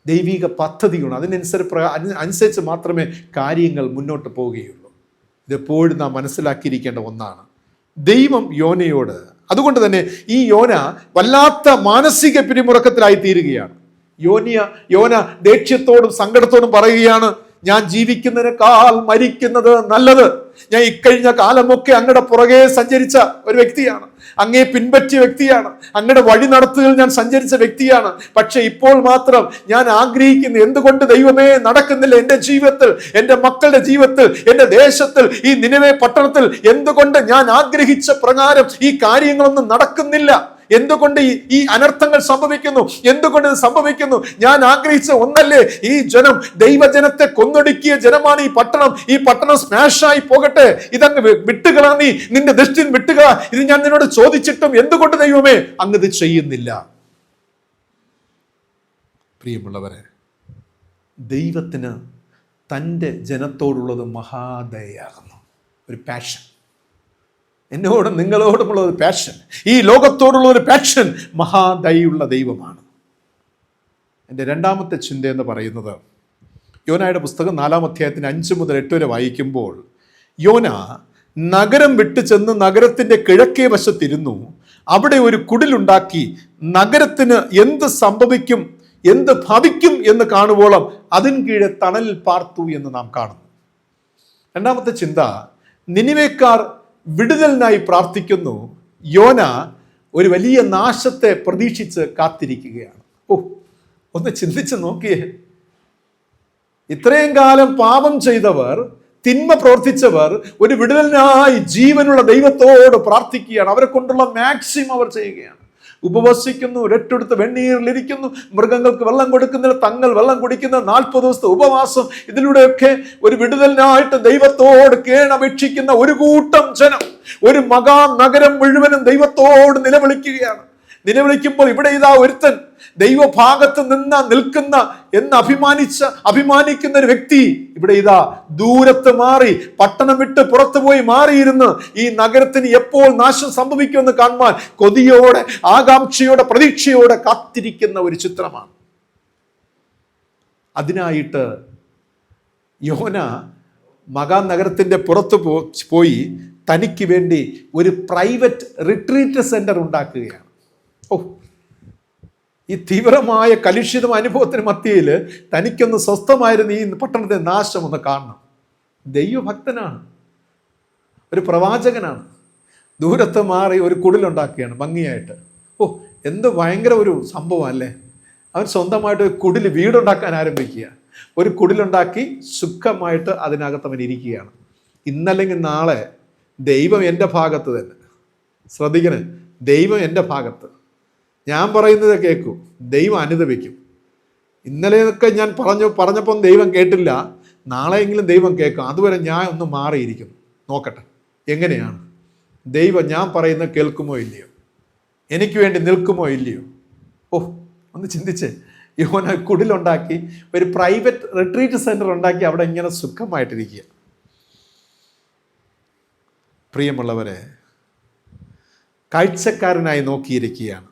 Speaker 1: ദൈവിക പദ്ധതികളുണ്ട്. അനുസരിച്ച് മാത്രമേ കാര്യങ്ങൾ മുന്നോട്ട് പോവുകയുള്ളൂ. ഇതെപ്പോഴും നാം മനസ്സിലാക്കിയിരിക്കേണ്ട ഒന്നാണ്. ദൈവം യോനയോട്, അതുകൊണ്ട് തന്നെ ഈ യോന വല്ലാത്ത മാനസിക പിരിമുറക്കത്തിലായി തീരുകയാണ്. യോന ദേഷ്യത്തോടും സങ്കടത്തോടും പറയുകയാണ്, ഞാൻ ജീവിക്കുന്നതിനേക്കാൾ മരിക്കുന്നത് നല്ലത്. ഞാൻ ഇക്കഴിഞ്ഞ കാലമൊക്കെ അങ്ങയുടെ പുറകെ സഞ്ചരിച്ച ഒരു വ്യക്തിയാണ്, അങ്ങയെ പിൻപറ്റിയ വ്യക്തിയാണ്, അങ്ങയുടെ വഴി നടത്തുകയിൽ ഞാൻ സഞ്ചരിച്ച വ്യക്തിയാണ്. പക്ഷെ ഇപ്പോൾ മാത്രം ഞാൻ ആഗ്രഹിക്കുന്നു, എന്തുകൊണ്ട് ദൈവമേ നടക്കുന്നില്ല എൻ്റെ ജീവിതത്തിൽ, എൻ്റെ മക്കളുടെ ജീവിതത്തിൽ, എൻ്റെ ദേശത്തിൽ, ഈ നിനവേ പട്ടണത്തിൽ എന്തുകൊണ്ട് ഞാൻ ആഗ്രഹിച്ച പ്രകാരം ഈ കാര്യങ്ങളൊന്നും നടക്കുന്നില്ല? എന്തുകൊണ്ട് ഈ അനർത്ഥങ്ങൾ സംഭവിക്കുന്നു? എന്തുകൊണ്ട് ഇത് സംഭവിക്കുന്നു? ഞാൻ ആഗ്രഹിച്ച ഒന്നല്ലേ ഈ ജനം, ദൈവജനത്തെ കൊന്നൊടുക്കിയ ജനമാണ് ഈ പട്ടണം സ്മാഷായി പോകട്ടെ, ഇതങ്ങ് വിട്ടുകളാ, നിന്റെ ദൃഷ്ടി വിട്ടുകളാ. ഇത് ഞാൻ നിന്നോട് ചോദിച്ചിട്ടും എന്തുകൊണ്ട് ദൈവമേ അങ്ങ് ഇത് ചെയ്യുന്നില്ല? പ്രിയമുള്ളവരെ, ദൈവത്തിന് തൻ്റെ ജനത്തോടുള്ളത് മഹാദയാകുന്നു, ഒരു പാഷൻ. എന്നോടും നിങ്ങളോടുമുള്ള ഒരു പാഷൻ, ഈ ലോകത്തോടുള്ള ഒരു പാഷൻ മഹാദയുള്ള ദൈവമാണ്. എൻ്റെ രണ്ടാമത്തെ ചിന്ത എന്ന് പറയുന്നത്, യോനയുടെ പുസ്തകം 4-ാം അധ്യായത്തിന് 5 മുതൽ 8 വരെ വായിക്കുമ്പോൾ, യോന നഗരം വിട്ടു ചെന്ന് നഗരത്തിൻ്റെ കിഴക്കേ വശത്തിരുന്നു. അവിടെ ഒരു കുടിലുണ്ടാക്കി നഗരത്തിന് എന്ത് സംഭവിക്കും, എന്ത് ഭവിക്കും എന്ന് കാണുവോളം അതിൻ കീഴെ തണലിൽ പാർത്തു എന്ന് നാം കാണുന്നു. രണ്ടാമത്തെ ചിന്ത, നിനിവേക്കാർ വിടുതലിനായി പ്രാർത്ഥിക്കുന്നു. യോന ഒരു വലിയ നാശത്തെ പ്രതീക്ഷിച്ച് കാത്തിരിക്കുകയാണ്. ഒന്ന് ചിന്തിച്ച് നോക്കിയേ, ഇത്രയും കാലം പാപം ചെയ്തവർ, തിന്മ പ്രവർത്തിച്ചവർ ഒരു വിടുതലിനായി ജീവനുള്ള ദൈവത്തോട് പ്രാർത്ഥിക്കുകയാണ്. അവരെ കൊണ്ടുള്ള മാക്സിമം അവർ ചെയ്യുകയാണ്. ഉപവസിക്കുന്നു, ഒരൊറ്റെടുത്ത് വെണ്ണീരിലിരിക്കുന്നു, മൃഗങ്ങൾക്ക് വെള്ളം കൊടുക്കുന്നില്ല, തങ്ങൾ വെള്ളം കുടിക്കുന്ന 40 ദിവസത്തെ ഉപവാസം. ഇതിലൂടെയൊക്കെ ഒരു വിടുതലിനായിട്ട് ദൈവത്തോട് കേണപേക്ഷിക്കുന്ന ഒരു കൂട്ടം ജനം, ഒരു മഹാനഗരം മുഴുവനും ദൈവത്തോട് നിലവിളിക്കുകയാണ്. നിലവിളിക്കുമ്പോൾ ഇവിടെ ഇതാ ഒരുത്തൻ ദൈവഭാഗത്ത് നിൽക്കുന്ന എന്ന് അഭിമാനിക്കുന്ന ഒരു വ്യക്തി ഇവിടെ ഇതാ ദൂരത്ത് മാറി, പട്ടണം വിട്ട് പുറത്തു പോയി മാറിയിരുന്ന് ഈ നഗരത്തിന് എപ്പോൾ നാശം സംഭവിക്കുമെന്ന് കാണുവാൻ കൊതിയോടെ, ആകാംക്ഷയോടെ, പ്രതീക്ഷയോടെ കാത്തിരിക്കുന്ന ഒരു ചിത്രമാണ്. അതിനായിട്ട് യോന മഹാനഗരത്തിന്റെ പുറത്ത് പോയി തനിക്ക് വേണ്ടി ഒരു പ്രൈവറ്റ് റിട്രീറ്റ് സെന്റർ ഉണ്ടാക്കുകയാണ്. ഈ തീവ്രമായ കലുഷിതമായ അനുഭവത്തിന് മധ്യയിൽ തനിക്കൊന്ന് സ്വസ്ഥമായിരുന്ന ഈ പട്ടണത്തെ നാശം ഒന്ന് കാണണം. ദൈവഭക്തനാണ്, ഒരു പ്രവാചകനാണ്. ദൂരത്ത് മാറി ഒരു കുടിലുണ്ടാക്കുകയാണ് ഭംഗിയായിട്ട്. എന്ത് ഭയങ്കര ഒരു സംഭവം അല്ലേ! അവൻ സ്വന്തമായിട്ട് ഒരു വീടുണ്ടാക്കാൻ ആരംഭിക്കുക. ഒരു കുടിലുണ്ടാക്കി സുഖമായിട്ട് അതിനകത്ത് അവൻ ഇരിക്കുകയാണ്. ഇന്നല്ലെങ്കിൽ നാളെ ദൈവം എൻ്റെ ഭാഗത്ത് തന്നെ. ശ്രദ്ധിക്കണേ, ദൈവം എൻ്റെ ഭാഗത്ത്. ഞാൻ പറയുന്നത് കേൾക്കും, ദൈവം അനുദപിക്കും. ഇന്നലെയൊക്കെ ഞാൻ പറഞ്ഞപ്പം ദൈവം കേട്ടില്ല, നാളെയെങ്കിലും ദൈവം കേൾക്കും. അതുവരെ ഞാൻ ഒന്ന് മാറിയിരിക്കുന്നു, നോക്കട്ടെ എങ്ങനെയാണ് ദൈവം ഞാൻ പറയുന്നത് കേൾക്കുമോ ഇല്ലയോ, എനിക്ക് വേണ്ടി നിൽക്കുമോ ഇല്ലയോ. ഒന്ന് ചിന്തിച്ചേ, യോന കുടിലുണ്ടാക്കി ഒരു പ്രൈവറ്റ് റിട്രീറ്റ് സെന്റർ ഉണ്ടാക്കി അവിടെ ഇങ്ങനെ സുഖമായിട്ടിരിക്കുക. പ്രിയമുള്ളവരെ, കാഴ്ചക്കാരനായി നോക്കിയിരിക്കുകയാണ്.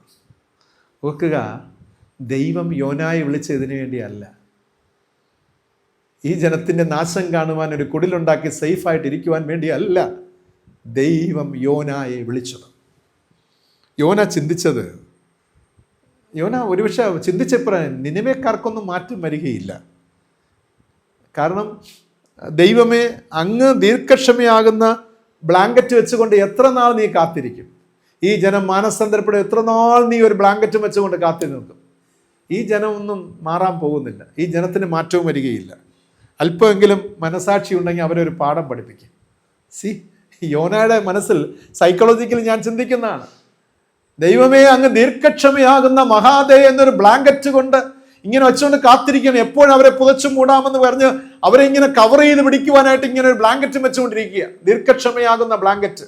Speaker 1: ഓർക്കുക, ദൈവം യോനായെ വിളിച്ചതിന് വേണ്ടിയല്ല. ഈ ജനത്തിൻ്റെ നാശം കാണുവാൻ ഒരു കുടിലുണ്ടാക്കി സേഫായിട്ട് ഇരിക്കുവാൻ വേണ്ടിയല്ല ദൈവം യോനായെ വിളിച്ചത്. യോന ചിന്തിച്ചത്, യോന ഒരുപക്ഷെ ചിന്തിച്ചപ്പോൾ നിനിവേക്കാർക്കൊന്നും മാറ്റം വരികയില്ല. കാരണം ദൈവമേ, അങ്ങ് ദീർഘക്ഷമയാകുന്ന ബ്ലാങ്കറ്റ് വെച്ചുകൊണ്ട് എത്ര നാൾ നീ കാത്തിരിക്കും? ഈ ജനം മാനസാന്തരപ്പെടും, എത്ര നാൾ നീ ഒരു ബ്ലാങ്കറ്റും വെച്ചുകൊണ്ട് കാത്തി നിൽക്കും? ഈ ജനം ഒന്നും മാറാൻ പോകുന്നില്ല. ഈ ജനത്തിന് മാറ്റവും വരികയില്ല. അല്പമെങ്കിലും മനസാക്ഷി ഉണ്ടെങ്കിൽ അവരൊരു പാഠം പഠിപ്പിക്കും. യോനയുടെ മനസ്സിൽ സൈക്കോളജിക്കലി ഞാൻ ചിന്തിക്കുന്നതാണ്, ദൈവമേ, അങ്ങ് ദീർഘക്ഷമയാകുന്ന മഹാദയ എന്നൊരു ബ്ലാങ്കറ്റ് കൊണ്ട് ഇങ്ങനെ വെച്ചുകൊണ്ട് കാത്തിരിക്കണം. എപ്പോഴും അവരെ പുതച്ചു മൂടാമെന്ന് പറഞ്ഞ് അവരെ ഇങ്ങനെ കവർ ചെയ്ത് പിടിക്കുവാനായിട്ട് ഇങ്ങനെ ഒരു ബ്ലാങ്കറ്റ് വെച്ചുകൊണ്ടിരിക്കുക, ദീർഘക്ഷമയാകുന്ന ബ്ലാങ്കറ്റ്.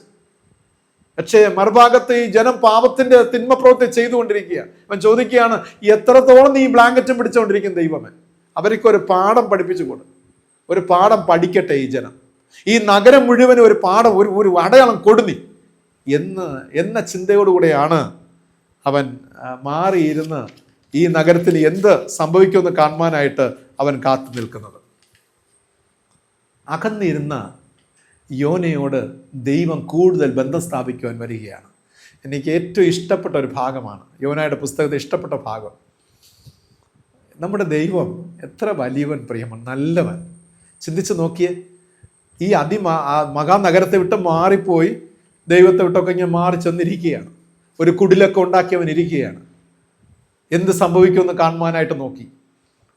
Speaker 1: പക്ഷേ മറുഭാഗത്ത് ഈ ജനം പാപത്തിന്റെ തിന്മ പ്രവൃത്തി ചെയ്തുകൊണ്ടിരിക്കുക. അവൻ ചോദിക്കുകയാണ്, എത്രത്തോളം നീ ഈ ബ്ലാങ്കറ്റും പിടിച്ചുകൊണ്ടിരിക്കും ദൈവമേ? അവർക്ക് ഒരു പാഠം പഠിപ്പിച്ചു കൊടുക്കും, ഒരു പാഠം പഠിക്കട്ടെ ഈ ജനം, ഈ നഗരം മുഴുവനും ഒരു പാഠം, ഒരു അടയാളം കൊടുന്നി എന്ന ചിന്തയോടുകൂടെയാണ് അവൻ മാറിയിരുന്ന് ഈ നഗരത്തിന് എന്ത് സംഭവിക്കുമെന്ന് കാണുവാനായിട്ട് അവൻ കാത്തു നിൽക്കുന്നത്. അകന്നിരുന്ന യോനയോട് ദൈവം കൂടുതൽ ബന്ധം സ്ഥാപിക്കുവാൻ വരികയാണ്. എനിക്ക് ഏറ്റവും ഇഷ്ടപ്പെട്ട ഒരു ഭാഗമാണ് യോനയുടെ പുസ്തകത്തെ ഇഷ്ടപ്പെട്ട ഭാഗം. നമ്മുടെ ദൈവം എത്ര വലിയവൻ, പ്രിയമൻ, നല്ലവൻ. ചിന്തിച്ച് നോക്കിയേ, ഈ മഹാനഗരത്തെ വിട്ട് മാറിപ്പോയി ദൈവത്തെ വിട്ടൊക്കെ ഇങ്ങനെ മാറി ചെന്നിരിക്കുകയാണ്. ഒരു കുടിലൊക്കെ ഉണ്ടാക്കിയവൻ ഇരിക്കുകയാണ്. എന്ത് സംഭവിക്കുമെന്ന് കാണുവാനായിട്ട് നോക്കി.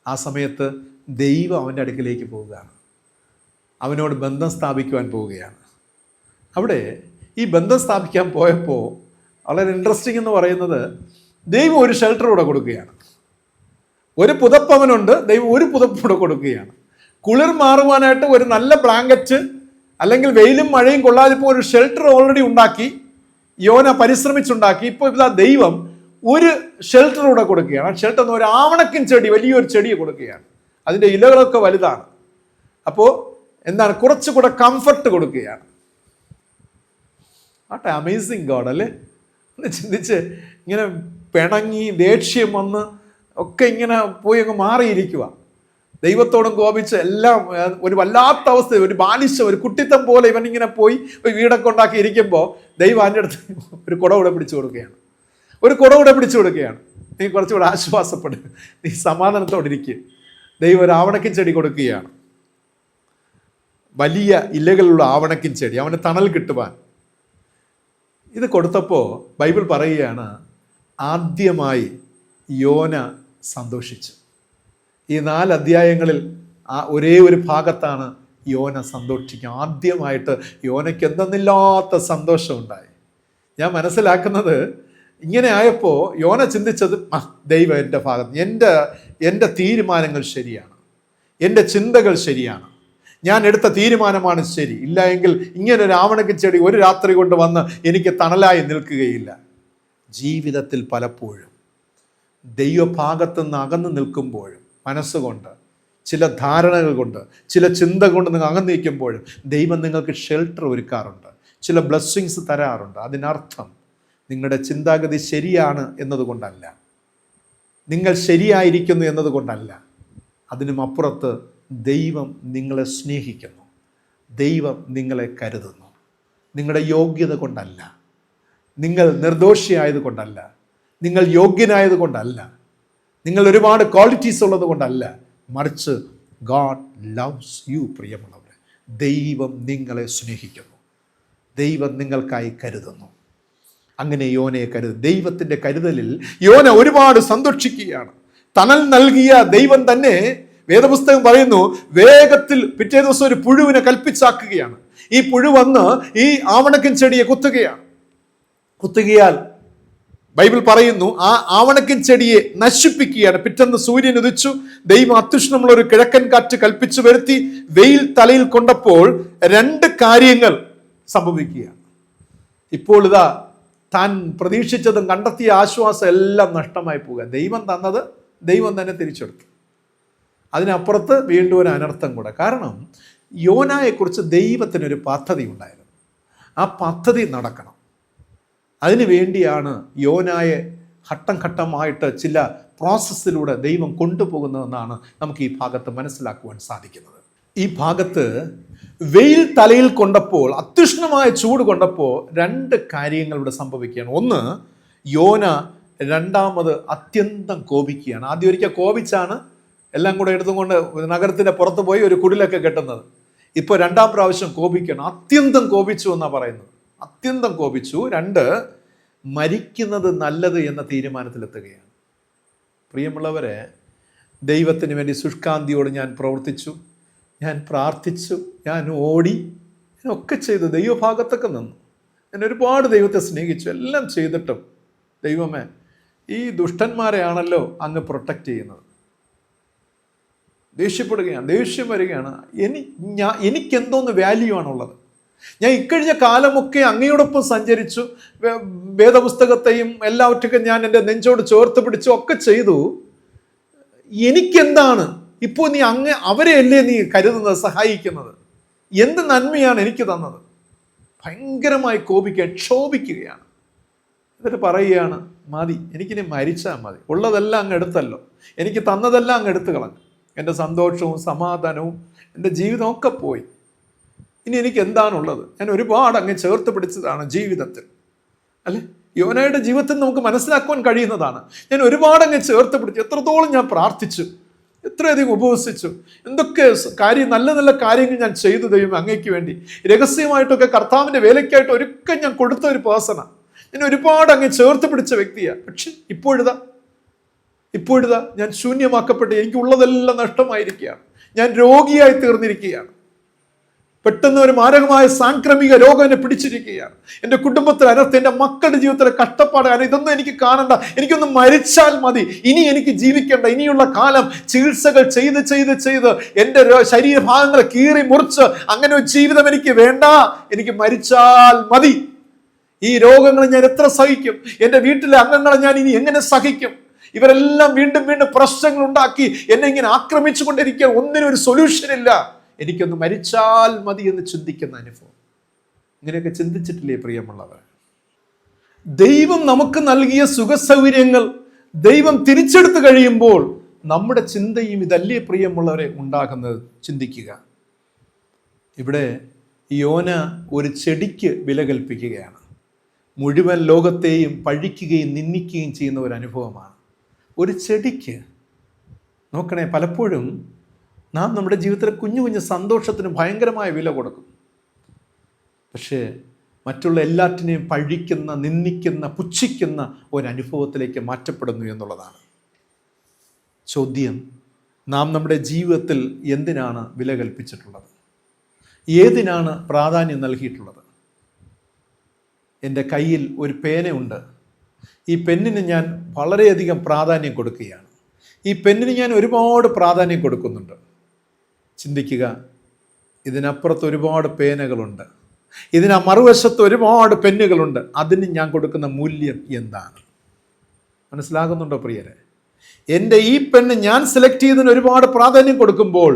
Speaker 1: ആ സമയത്ത് ദൈവം അവൻ്റെ അടുക്കിലേക്ക് പോവുകയാണ്, അവനോട് ബന്ധം സ്ഥാപിക്കുവാൻ പോവുകയാണ്. അവിടെ ഈ ബന്ധം സ്ഥാപിക്കാൻ പോയപ്പോൾ വളരെ ഇൻട്രസ്റ്റിംഗ് എന്ന് പറയുന്നത്, ദൈവം ഒരു ഷെൽട്ടർ കൂടെ കൊടുക്കുകയാണ്. ഒരു പുതപ്പവനുണ്ട്, ദൈവം ഒരു പുതപ്പ് കൂടെ കൊടുക്കുകയാണ്. കുളിർ മാറുവാനായിട്ട് ഒരു നല്ല ബ്ലാങ്കറ്റ്, അല്ലെങ്കിൽ വെയിലും മഴയും കൊള്ളാതിപ്പോൾ ഒരു ഷെൽട്ടർ ഓൾറെഡി ഉണ്ടാക്കി യോന പരിശ്രമിച്ചുണ്ടാക്കി. ഇപ്പോൾ ഇതാ ദൈവം ഒരു ഷെൽട്ടർ കൂടെ കൊടുക്കുകയാണ്. ആ ഷെൽട്ടർ ഒരു ആവണക്കിൻ ചെടി, വലിയൊരു ചെടിയെ കൊടുക്കുകയാണ്. അതിൻ്റെ ഇലകളൊക്കെ വലുതാണ്. അപ്പോൾ എന്താണ്, കുറച്ചുകൂടെ കംഫർട്ട് കൊടുക്കുകയാണ്. ആട്ടെ, അമേസിങ് ഗോഡ് അല്ലേ? ഒന്ന് ചിന്തിച്ച്, ഇങ്ങനെ പിണങ്ങി ദേഷ്യം വന്ന് ഒക്കെ ഇങ്ങനെ പോയി അങ്ങ് മാറിയിരിക്കുക, ദൈവത്തോടും കോപിച്ച് എല്ലാം ഒരു വല്ലാത്ത അവസ്ഥ, ഒരു ബാലിശ, ഒരു കുട്ടിത്തം പോലെ ഇവനിങ്ങനെ പോയി വീടൊക്കെ ഉണ്ടാക്കി ഇരിക്കുമ്പോൾ ദൈവം അതിൻ്റെ അടുത്ത് ഒരു കുടകൂടെ പിടിച്ചു കൊടുക്കുകയാണ്. നീ കുറച്ചുകൂടെ ആശ്വാസപ്പെടും, നീ സമാധാനത്തോടിരിക്കുക. ദൈവം ഒരു ആവണക്കിൻ ചെടി കൊടുക്കുകയാണ്, വലിയ ഇലകളുള്ള ആവണക്കിൻ ചെടി, അവന് തണൽ കിട്ടുവാൻ. ഇത് കൊടുത്തപ്പോൾ ബൈബിൾ പറയുകയാണ്, ആദ്യമായി യോന സന്തോഷിച്ചു. ഈ 4 അധ്യായങ്ങളിൽ ഒരേ ഒരു ഭാഗത്താണ് യോന സന്തോഷിക്കുക. ആദ്യമായിട്ട് യോനയ്ക്ക് എന്തെന്നില്ലാത്ത സന്തോഷമുണ്ടായി. ഞാൻ മനസ്സിലാക്കുന്നത്, ഇങ്ങനെ ആയപ്പോൾ യോന ചിന്തിച്ചത്, ദൈവം എൻ്റെ ഭാഗത്ത്, എൻ്റെ തീരുമാനങ്ങൾ ശരിയാണ്, എൻ്റെ ചിന്തകൾ ശരിയാണ്, ഞാൻ എടുത്ത തീരുമാനമാണ് ശരി. ഇല്ല എങ്കിൽ ഇങ്ങനൊരു ആവണക്കിൻ ചെടി ഒരു രാത്രി കൊണ്ട് വന്ന് എനിക്ക് തണലായി നിൽക്കുകയില്ല. ജീവിതത്തിൽ പലപ്പോഴും ദൈവഭാഗത്തുനിന്ന് അകന്നു നിൽക്കുമ്പോഴും, മനസ്സുകൊണ്ട്, ചില ധാരണകൾ കൊണ്ട്, ചില ചിന്ത കൊണ്ട് നിങ്ങൾ അകന്നു നിൽക്കുമ്പോഴും ദൈവം നിങ്ങൾക്ക് ഷെൽട്ടർ ഒരുക്കാറുണ്ട്, ചില ബ്ലെസ്സിങ്സ് തരാറുണ്ട്. അതിനർത്ഥം നിങ്ങളുടെ ചിന്താഗതി ശരിയാണ് എന്നതുകൊണ്ടല്ല, നിങ്ങൾ ശരിയായിരിക്കുന്നു എന്നതുകൊണ്ടല്ല. അതിനും അപ്പുറത്ത് ദൈവം നിങ്ങളെ സ്നേഹിക്കുന്നു, ദൈവം നിങ്ങളെ കരുതുന്നു. നിങ്ങളുടെ യോഗ്യത കൊണ്ടല്ല, നിങ്ങൾ നിർദോഷിയായത് കൊണ്ടല്ല, നിങ്ങൾ യോഗ്യനായത് കൊണ്ടല്ല, നിങ്ങൾ ഒരുപാട് ക്വാളിറ്റീസ് ഉള്ളത് കൊണ്ടല്ല, മറിച്ച് ഗോഡ് ലവ്സ് യു. പ്രിയമുള്ളവരെ, ദൈവം നിങ്ങളെ സ്നേഹിക്കുന്നു, ദൈവം നിങ്ങൾക്കായി കരുതുന്നു. അങ്ങനെ യോനയെ കരുതും. ദൈവത്തിൻ്റെ കരുതലിൽ യോന ഒരുപാട് സന്തോഷിക്കുകയാണ്. തണൽ നൽകിയ ദൈവം തന്നെ, വേദപുസ്തകം പറയുന്നു, വേഗത്തിൽ പിറ്റേ ദിവസം ഒരു പുഴുവിനെ കൽപ്പിച്ചാക്കുകയാണ്. ഈ പുഴു വന്ന് ഈ ആവണക്കിൻ ചെടിയെ കുത്തുകയാൽ ബൈബിൾ പറയുന്നു, ആ ആവണക്കിൻ ചെടിയെ നശിപ്പിക്കുകയാണ്. പിറ്റേന്ന് സൂര്യൻ ഉദിച്ചു, ദൈവം അത്യുഷ്ണമുള്ള ഒരു കിഴക്കൻ കാറ്റ് കൽപ്പിച്ചു വരുത്തി വെയിൽ തലയിൽ കൊണ്ടപ്പോൾ 2 കാര്യങ്ങൾ സംഭവിക്കുകയാണ്. ഇപ്പോൾ ഇതാ താൻ പ്രതീക്ഷിച്ചതും കണ്ടെത്തിയ ആശ്വാസം എല്ലാം നഷ്ടമായി പോവുക. ദൈവം തന്നത് ദൈവം തന്നെ തിരിച്ചെടുത്തു. അതിനപ്പുറത്ത് വീണ്ടും ഒരു അനർത്ഥം കൂടെ. കാരണം യോനായെക്കുറിച്ച് ദൈവത്തിനൊരു പദ്ധതി ഉണ്ടായിരുന്നു. ആ പദ്ധതി നടക്കണം. അതിനു വേണ്ടിയാണ് യോനായെ ഘട്ടം ഘട്ടമായിട്ട് ചില പ്രോസസ്സിലൂടെ ദൈവം കൊണ്ടുപോകുന്നതെന്നാണ് നമുക്ക് ഈ ഭാഗത്ത് മനസ്സിലാക്കുവാൻ സാധിക്കുന്നത്. ഈ ഭാഗത്ത് വെയിൽ തലയിൽ കൊണ്ടപ്പോൾ, അത്യുഷ്ണമായ ചൂട് കൊണ്ടപ്പോൾ 2 കാര്യങ്ങൾ ഇവിടെ സംഭവിക്കുകയാണ്. ഒന്ന്, യോന രണ്ടാമത് അത്യന്തം കോപിക്കുകയാണ്. ആദ്യം ഒരിക്കൽ കോപിച്ചാണ് എല്ലാം കൂടെ എടുത്തുകൊണ്ട് നഗരത്തിൻ്റെ പുറത്ത് പോയി ഒരു കുടിലൊക്കെ കെട്ടുന്നത്. ഇപ്പോൾ 2ാം പ്രാവശ്യം കോപിക്കണം. അത്യന്തം കോപിച്ചു എന്നാണ് പറയുന്നത്. അത്യന്തം കോപിച്ചു. 2, മരിക്കുന്നത് നല്ലത് എന്ന തീരുമാനത്തിലെത്തുകയാണ്. പ്രിയമുള്ളവരെ, ദൈവത്തിന് വേണ്ടി ശുഷ്കാന്തിയോട് ഞാൻ പ്രവർത്തിച്ചു, ഞാൻ പ്രാർത്ഥിച്ചു, ഞാൻ ഓടി, ഞാനൊക്കെ ചെയ്തു, ദൈവഭാഗത്തൊക്കെ നിന്നു, ഞാൻ ഒരുപാട് ദൈവത്തെ സ്നേഹിച്ചു. എല്ലാം ചെയ്തിട്ടും ദൈവമേ, ഈ ദുഷ്ടന്മാരെയാണല്ലോ അങ്ങ് പ്രൊട്ടക്റ്റ് ചെയ്യുന്നത്. ദേഷ്യപ്പെടുകയാണ്, ദേഷ്യം വരികയാണ്. എനിക്കെന്തോന്ന് വാല്യൂ ആണുള്ളത്? ഞാൻ ഇക്കഴിഞ്ഞ കാലമൊക്കെ അങ്ങയോടൊപ്പം സഞ്ചരിച്ചു, വേദപുസ്തകത്തെയും എല്ലാവറ്റൊക്കെ ഞാൻ എൻ്റെ നെഞ്ചോട് ചേർത്ത് പിടിച്ചു, ഒക്കെ ചെയ്തു. എനിക്കെന്താണ് ഇപ്പോൾ? നീ അവരെയല്ലേ നീ കരുതുന്നത്, സഹായിക്കുന്നത്? എന്ത് നന്മയാണ് എനിക്ക് തന്നത്? ഭയങ്കരമായി കോപിക്കുക, ക്ഷോഭിക്കുകയാണ്. എന്നിട്ട് പറയുകയാണ്, മതി, എനിക്കിനി മരിച്ചാൽ മതി, ഉള്ളതെല്ലാം അങ്ങ് എടുത്തല്ലോ, എനിക്ക് തന്നതെല്ലാം അങ്ങ് എടുത്തു കളഞ്ഞു, എൻ്റെ സന്തോഷവും സമാധാനവും എൻ്റെ ജീവിതമൊക്കെ പോയി, ഇനി എനിക്ക് എന്താണുള്ളത്? ഞാൻ ഒരുപാട് അങ്ങ് ചേർത്ത് പിടിച്ചതാണ് ജീവിതത്തിൽ, അല്ലെ? യോനയുടെ ജീവിതത്തിൽ നമുക്ക് മനസ്സിലാക്കുവാൻ കഴിയുന്നതാണ്. ഞാൻ ഒരുപാട് അങ്ങ് ചേർത്ത് പിടിച്ചു, എത്രത്തോളം ഞാൻ പ്രാർത്ഥിച്ചു, എത്രയധികം ഉപവസിച്ചു, എന്തൊക്കെ നല്ല നല്ല കാര്യങ്ങൾ ഞാൻ ചെയ്തു ദൈവം അങ്ങയ്ക്ക് വേണ്ടി. രഹസ്യമായിട്ടൊക്കെ കർത്താവിൻ്റെ വേലയ്ക്കായിട്ട് ഒരുക്കം ഞാൻ കൊടുത്ത ഒരു പേഴ്സണാണ്. ഞാൻ ഒരുപാട് അങ്ങ് ചേർത്ത് പിടിച്ച വ്യക്തിയാണ്. പക്ഷെ ഇപ്പോഴിതാ ഞാൻ ശൂന്യമാക്കപ്പെട്ട് എനിക്കുള്ളതെല്ലാം നഷ്ടമായിരിക്കുകയാണ്. ഞാൻ രോഗിയായി തീർന്നിരിക്കുകയാണ്. പെട്ടെന്ന് ഒരു മാരകമായ സാംക്രമിക രോഗം എന്നെ പിടിച്ചിരിക്കുകയാണ്. എൻ്റെ കുടുംബത്തിലെ അനർത്ഥം, എൻ്റെ മക്കളുടെ ജീവിതത്തിലെ കഷ്ടപ്പാട്, കാരണം ഇതൊന്നും എനിക്ക് കാണണ്ട, എനിക്കൊന്ന് മരിച്ചാൽ മതി, ഇനി എനിക്ക് ജീവിക്കേണ്ട, ഇനിയുള്ള കാലം ചികിത്സകൾ ചെയ്ത് എൻ്റെ ശരീരഭാഗങ്ങളെ കീറി മുറിച്ച് അങ്ങനെ ഒരു ജീവിതം എനിക്ക് വേണ്ട, എനിക്ക് മരിച്ചാൽ മതി. ഈ രോഗങ്ങൾ ഞാൻ എത്ര സഹിക്കും? എൻ്റെ വീട്ടിലെ അംഗങ്ങളെ ഞാൻ ഇനി എങ്ങനെ സഹിക്കും? ഇവരെല്ലാം വീണ്ടും പ്രശ്നങ്ങൾ ഉണ്ടാക്കി എന്നെ ഇങ്ങനെ ആക്രമിച്ചു കൊണ്ടിരിക്കുക, ഒന്നിനും ഒരു സൊല്യൂഷൻ ഇല്ല, എനിക്കൊന്ന് മരിച്ചാൽ മതി എന്ന് ചിന്തിക്കുന്ന അനുഭവം. ഇങ്ങനെയൊക്കെ ചിന്തിച്ചിട്ടില്ലേ പ്രിയമുള്ളവർ? ദൈവം നമുക്ക് നൽകിയ സുഖസൗകര്യങ്ങൾ ദൈവം തിരിച്ചെടുത്ത് കഴിയുമ്പോൾ നമ്മുടെ ചിന്തയും ഇതല്ലേ പ്രിയമുള്ളവരെ ഉണ്ടാകുന്നത്? ചിന്തിക്കുക. ഇവിടെ യോന ഒരു ചെടിക്ക് വില കൽപ്പിക്കുകയാണ്. മുഴുവൻ ലോകത്തെയും പഴിക്കുകയും നിന്ദിക്കുകയും ചെയ്യുന്ന ഒരു അനുഭവമാണ്. ഒരു ചെടിക്ക്, നോക്കണേ, പലപ്പോഴും നാം നമ്മുടെ ജീവിതത്തിലെ കുഞ്ഞു കുഞ്ഞു സന്തോഷത്തിന് ഭയങ്കരമായ വില കൊടുക്കും. പക്ഷേ മറ്റുള്ള എല്ലാറ്റിനെയും പഴിക്കുന്ന, നിന്ദിക്കുന്ന, പുച്ഛിക്കുന്ന ഒരനുഭവത്തിലേക്ക് മാറ്റപ്പെടുന്നു എന്നുള്ളതാണ് ചോദ്യം. നാം നമ്മുടെ ജീവിതത്തിൽ എന്തിനാണ് വില കൽപ്പിച്ചിട്ടുള്ളത്? ഏതിനാണ് പ്രാധാന്യം നൽകിയിട്ടുള്ളത്? എൻ്റെ കയ്യിൽ ഒരു പേനയുണ്ട്. ഈ പെന്നിന് ഞാൻ വളരെയധികം പ്രാധാന്യം കൊടുക്കുകയാണ്. ഈ പെന്നിന് ഞാൻ ഒരുപാട് പ്രാധാന്യം കൊടുക്കുന്നുണ്ട്. ചിന്തിക്കുക, ഇതിനപ്പുറത്ത് ഒരുപാട് പേനകളുണ്ട്, ഇതിന് മറുവശത്ത് ഒരുപാട് പെന്നുകളുണ്ട്. അതിന് ഞാൻ കൊടുക്കുന്ന മൂല്യം എന്താണ്? മനസ്സിലാകുന്നുണ്ടോ പ്രിയരെ? എൻ്റെ ഈ പെണ്ണ് ഞാൻ സെലക്ട് ചെയ്തതിന് ഒരുപാട് പ്രാധാന്യം കൊടുക്കുമ്പോൾ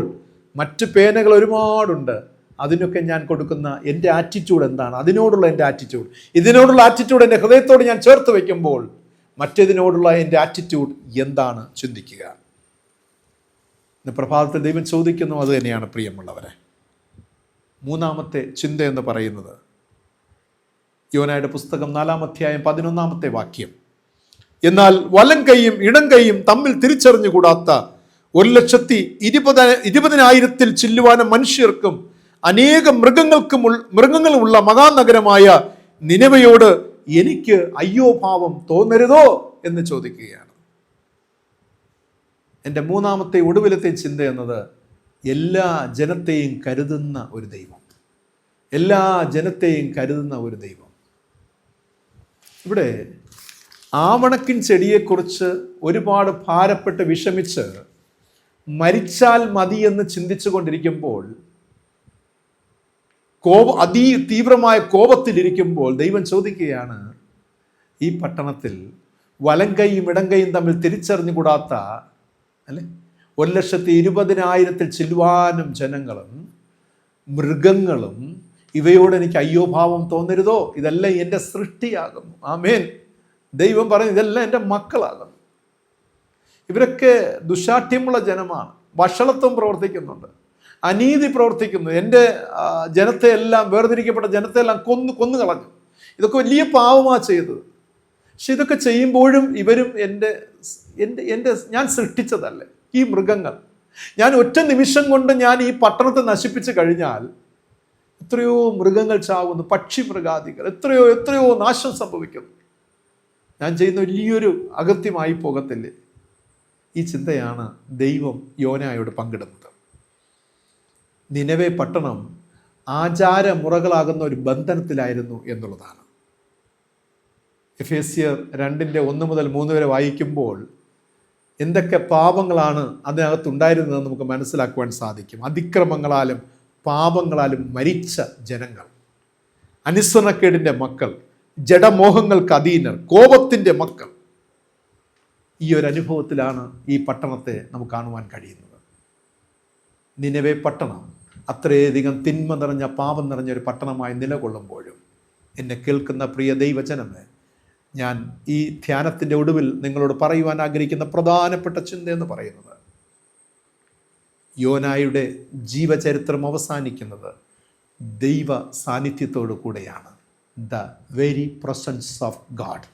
Speaker 1: മറ്റ് പേനകൾ ഒരുപാടുണ്ട്. അതിനൊക്കെ ഞാൻ കൊടുക്കുന്ന എൻ്റെ ആറ്റിറ്റ്യൂഡ് എന്താണ്? അതിനോടുള്ള എൻ്റെ ആറ്റിറ്റ്യൂഡ്, ഇതിനോടുള്ള ആറ്റിറ്റ്യൂഡ് എൻ്റെ ഹൃദയത്തോട് ഞാൻ ചേർത്ത് വയ്ക്കുമ്പോൾ മറ്റേതിനോടുള്ള എൻ്റെ ആറ്റിറ്റ്യൂഡ് എന്താണ്? ചിന്തിക്കുക. ഇന്ന് പ്രഭാതത്തിൽ ദൈവം ചോദിക്കുന്നു അത് തന്നെയാണ് പ്രിയമുള്ളവരെ. മൂന്നാമത്തെ ചിന്ത എന്ന് പറയുന്നത് യോനയുടെ പുസ്തകം 4-ാം അധ്യായം 11-ാമത്തെ വാക്യം. എന്നാൽ വലം കൈയും ഇടം കൈയും തമ്മിൽ തിരിച്ചറിഞ്ഞുകൂടാത്ത 1,20,000 ചില്ലുവാനും മനുഷ്യർക്കും അനേകം മൃഗങ്ങളുമുള്ള മഹാനഗരമായ നിനവയോട് എനിക്ക് അയ്യോ ഭാവം തോന്നരുതോ എന്ന് ചോദിക്കുകയാണ്. എൻ്റെ മൂന്നാമത്തെ ഒടുവിലത്തെ ചിന്ത എന്നത് എല്ലാ ജനത്തെയും കരുതുന്ന ഒരു ദൈവം. എല്ലാ ജനത്തെയും കരുതുന്ന ഒരു ദൈവം. ഇവിടെ ആവണക്കിൻ ചെടിയെക്കുറിച്ച് ഒരുപാട് ഭാരപ്പെട്ട് വിഷമിച്ച് മരിച്ചാൽ മതിയെന്ന് ചിന്തിച്ചു കൊണ്ടിരിക്കുമ്പോൾ, തീവ്രമായ കോപത്തിലിരിക്കുമ്പോൾ ദൈവം ചോദിക്കുകയാണ്, ഈ പട്ടണത്തിൽ വലങ്കയും ഇടങ്കയും തമ്മിൽ തിരിച്ചറിഞ്ഞുകൂടാത്ത 1,20,000 ചില്ലുവാനും ജനങ്ങളും മൃഗങ്ങളും ഇവയോട് എനിക്ക് അയ്യോ ഭാവം തോന്നരുതോ? ഇതെല്ലാം എൻ്റെ സൃഷ്ടിയാകുന്നു. ആമേൻ. ദൈവം പറഞ്ഞു, ഇതെല്ലാം എൻ്റെ മക്കളാകുന്നു. ഇവരൊക്കെ ദുശാഠ്യമുള്ള ജനമാണ്, വഷളത്വം പ്രവർത്തിക്കുന്നുണ്ട്, അനീതി പ്രവർത്തിക്കുന്നു, എൻ്റെ ജനത്തെ എല്ലാം, വേർതിരിക്കപ്പെട്ട ജനത്തെ എല്ലാം കൊന്നു കളഞ്ഞു. ഇതൊക്കെ വലിയ പാവമാണ് ചെയ്തത്. പക്ഷെ ഇതൊക്കെ ചെയ്യുമ്പോഴും ഇവരും ഞാൻ സൃഷ്ടിച്ചതല്ലേ ഈ മൃഗങ്ങൾ. ഞാൻ ഒറ്റ നിമിഷം കൊണ്ട് ഞാൻ ഈ പട്ടണത്തെ നശിപ്പിച്ചു കഴിഞ്ഞാൽ എത്രയോ മൃഗങ്ങൾ ചാവുന്നു, പക്ഷി മൃഗാദികൾ എത്രയോ നാശം സംഭവിക്കുന്നു. ഞാൻ ചെയ്യുന്ന വലിയൊരു അകൃത്യമായി പോകത്തില്ലേ? ഈ ചിന്തയാണ് ദൈവം യോനായോട് പങ്കിടുന്നത്. നിനവെ പട്ടണം ആചാരമുറകളാകുന്ന ഒരു ബന്ധനത്തിലായിരുന്നു എന്നുള്ളതാണ്. എഫേസ്യർ 2:1-3 വരെ വായിക്കുമ്പോൾ എന്തൊക്കെ പാപങ്ങളാണ് അതിനകത്തുണ്ടായിരുന്നതെന്ന് നമുക്ക് മനസ്സിലാക്കുവാൻ സാധിക്കും. അതിക്രമങ്ങളാലും പാപങ്ങളാലും മരിച്ച ജനങ്ങൾ, അനുസരണക്കേടിൻ്റെ മക്കൾ, ജഡമോഹങ്ങൾക്ക് അധീനർ, കോപത്തിൻ്റെ മക്കൾ. ഈ ഒരു അനുഭവത്തിലാണ് ഈ പട്ടണത്തെ നമുക്ക് കാണുവാൻ കഴിയുന്നത്. നിനവെ പട്ടണം അത്രയധികം തിന്മ നിറഞ്ഞ, പാപം നിറഞ്ഞ ഒരു പട്ടണമായി നിലകൊള്ളുമ്പോഴും എന്നെ കേൾക്കുന്ന പ്രിയ ദൈവജനമേ, ഞാൻ ഈ ധ്യാനത്തിൻ്റെ ഒടുവിൽ നിങ്ങളോട് പറയുവാൻ ആഗ്രഹിക്കുന്ന പ്രധാനപ്പെട്ട ചിന്ത എന്ന് പറയുന്നത്, യോനായുടെ ജീവചരിത്രം അവസാനിക്കുന്നത് ദൈവ സാന്നിധ്യത്തോടു കൂടെയാണ്. The very presence of God.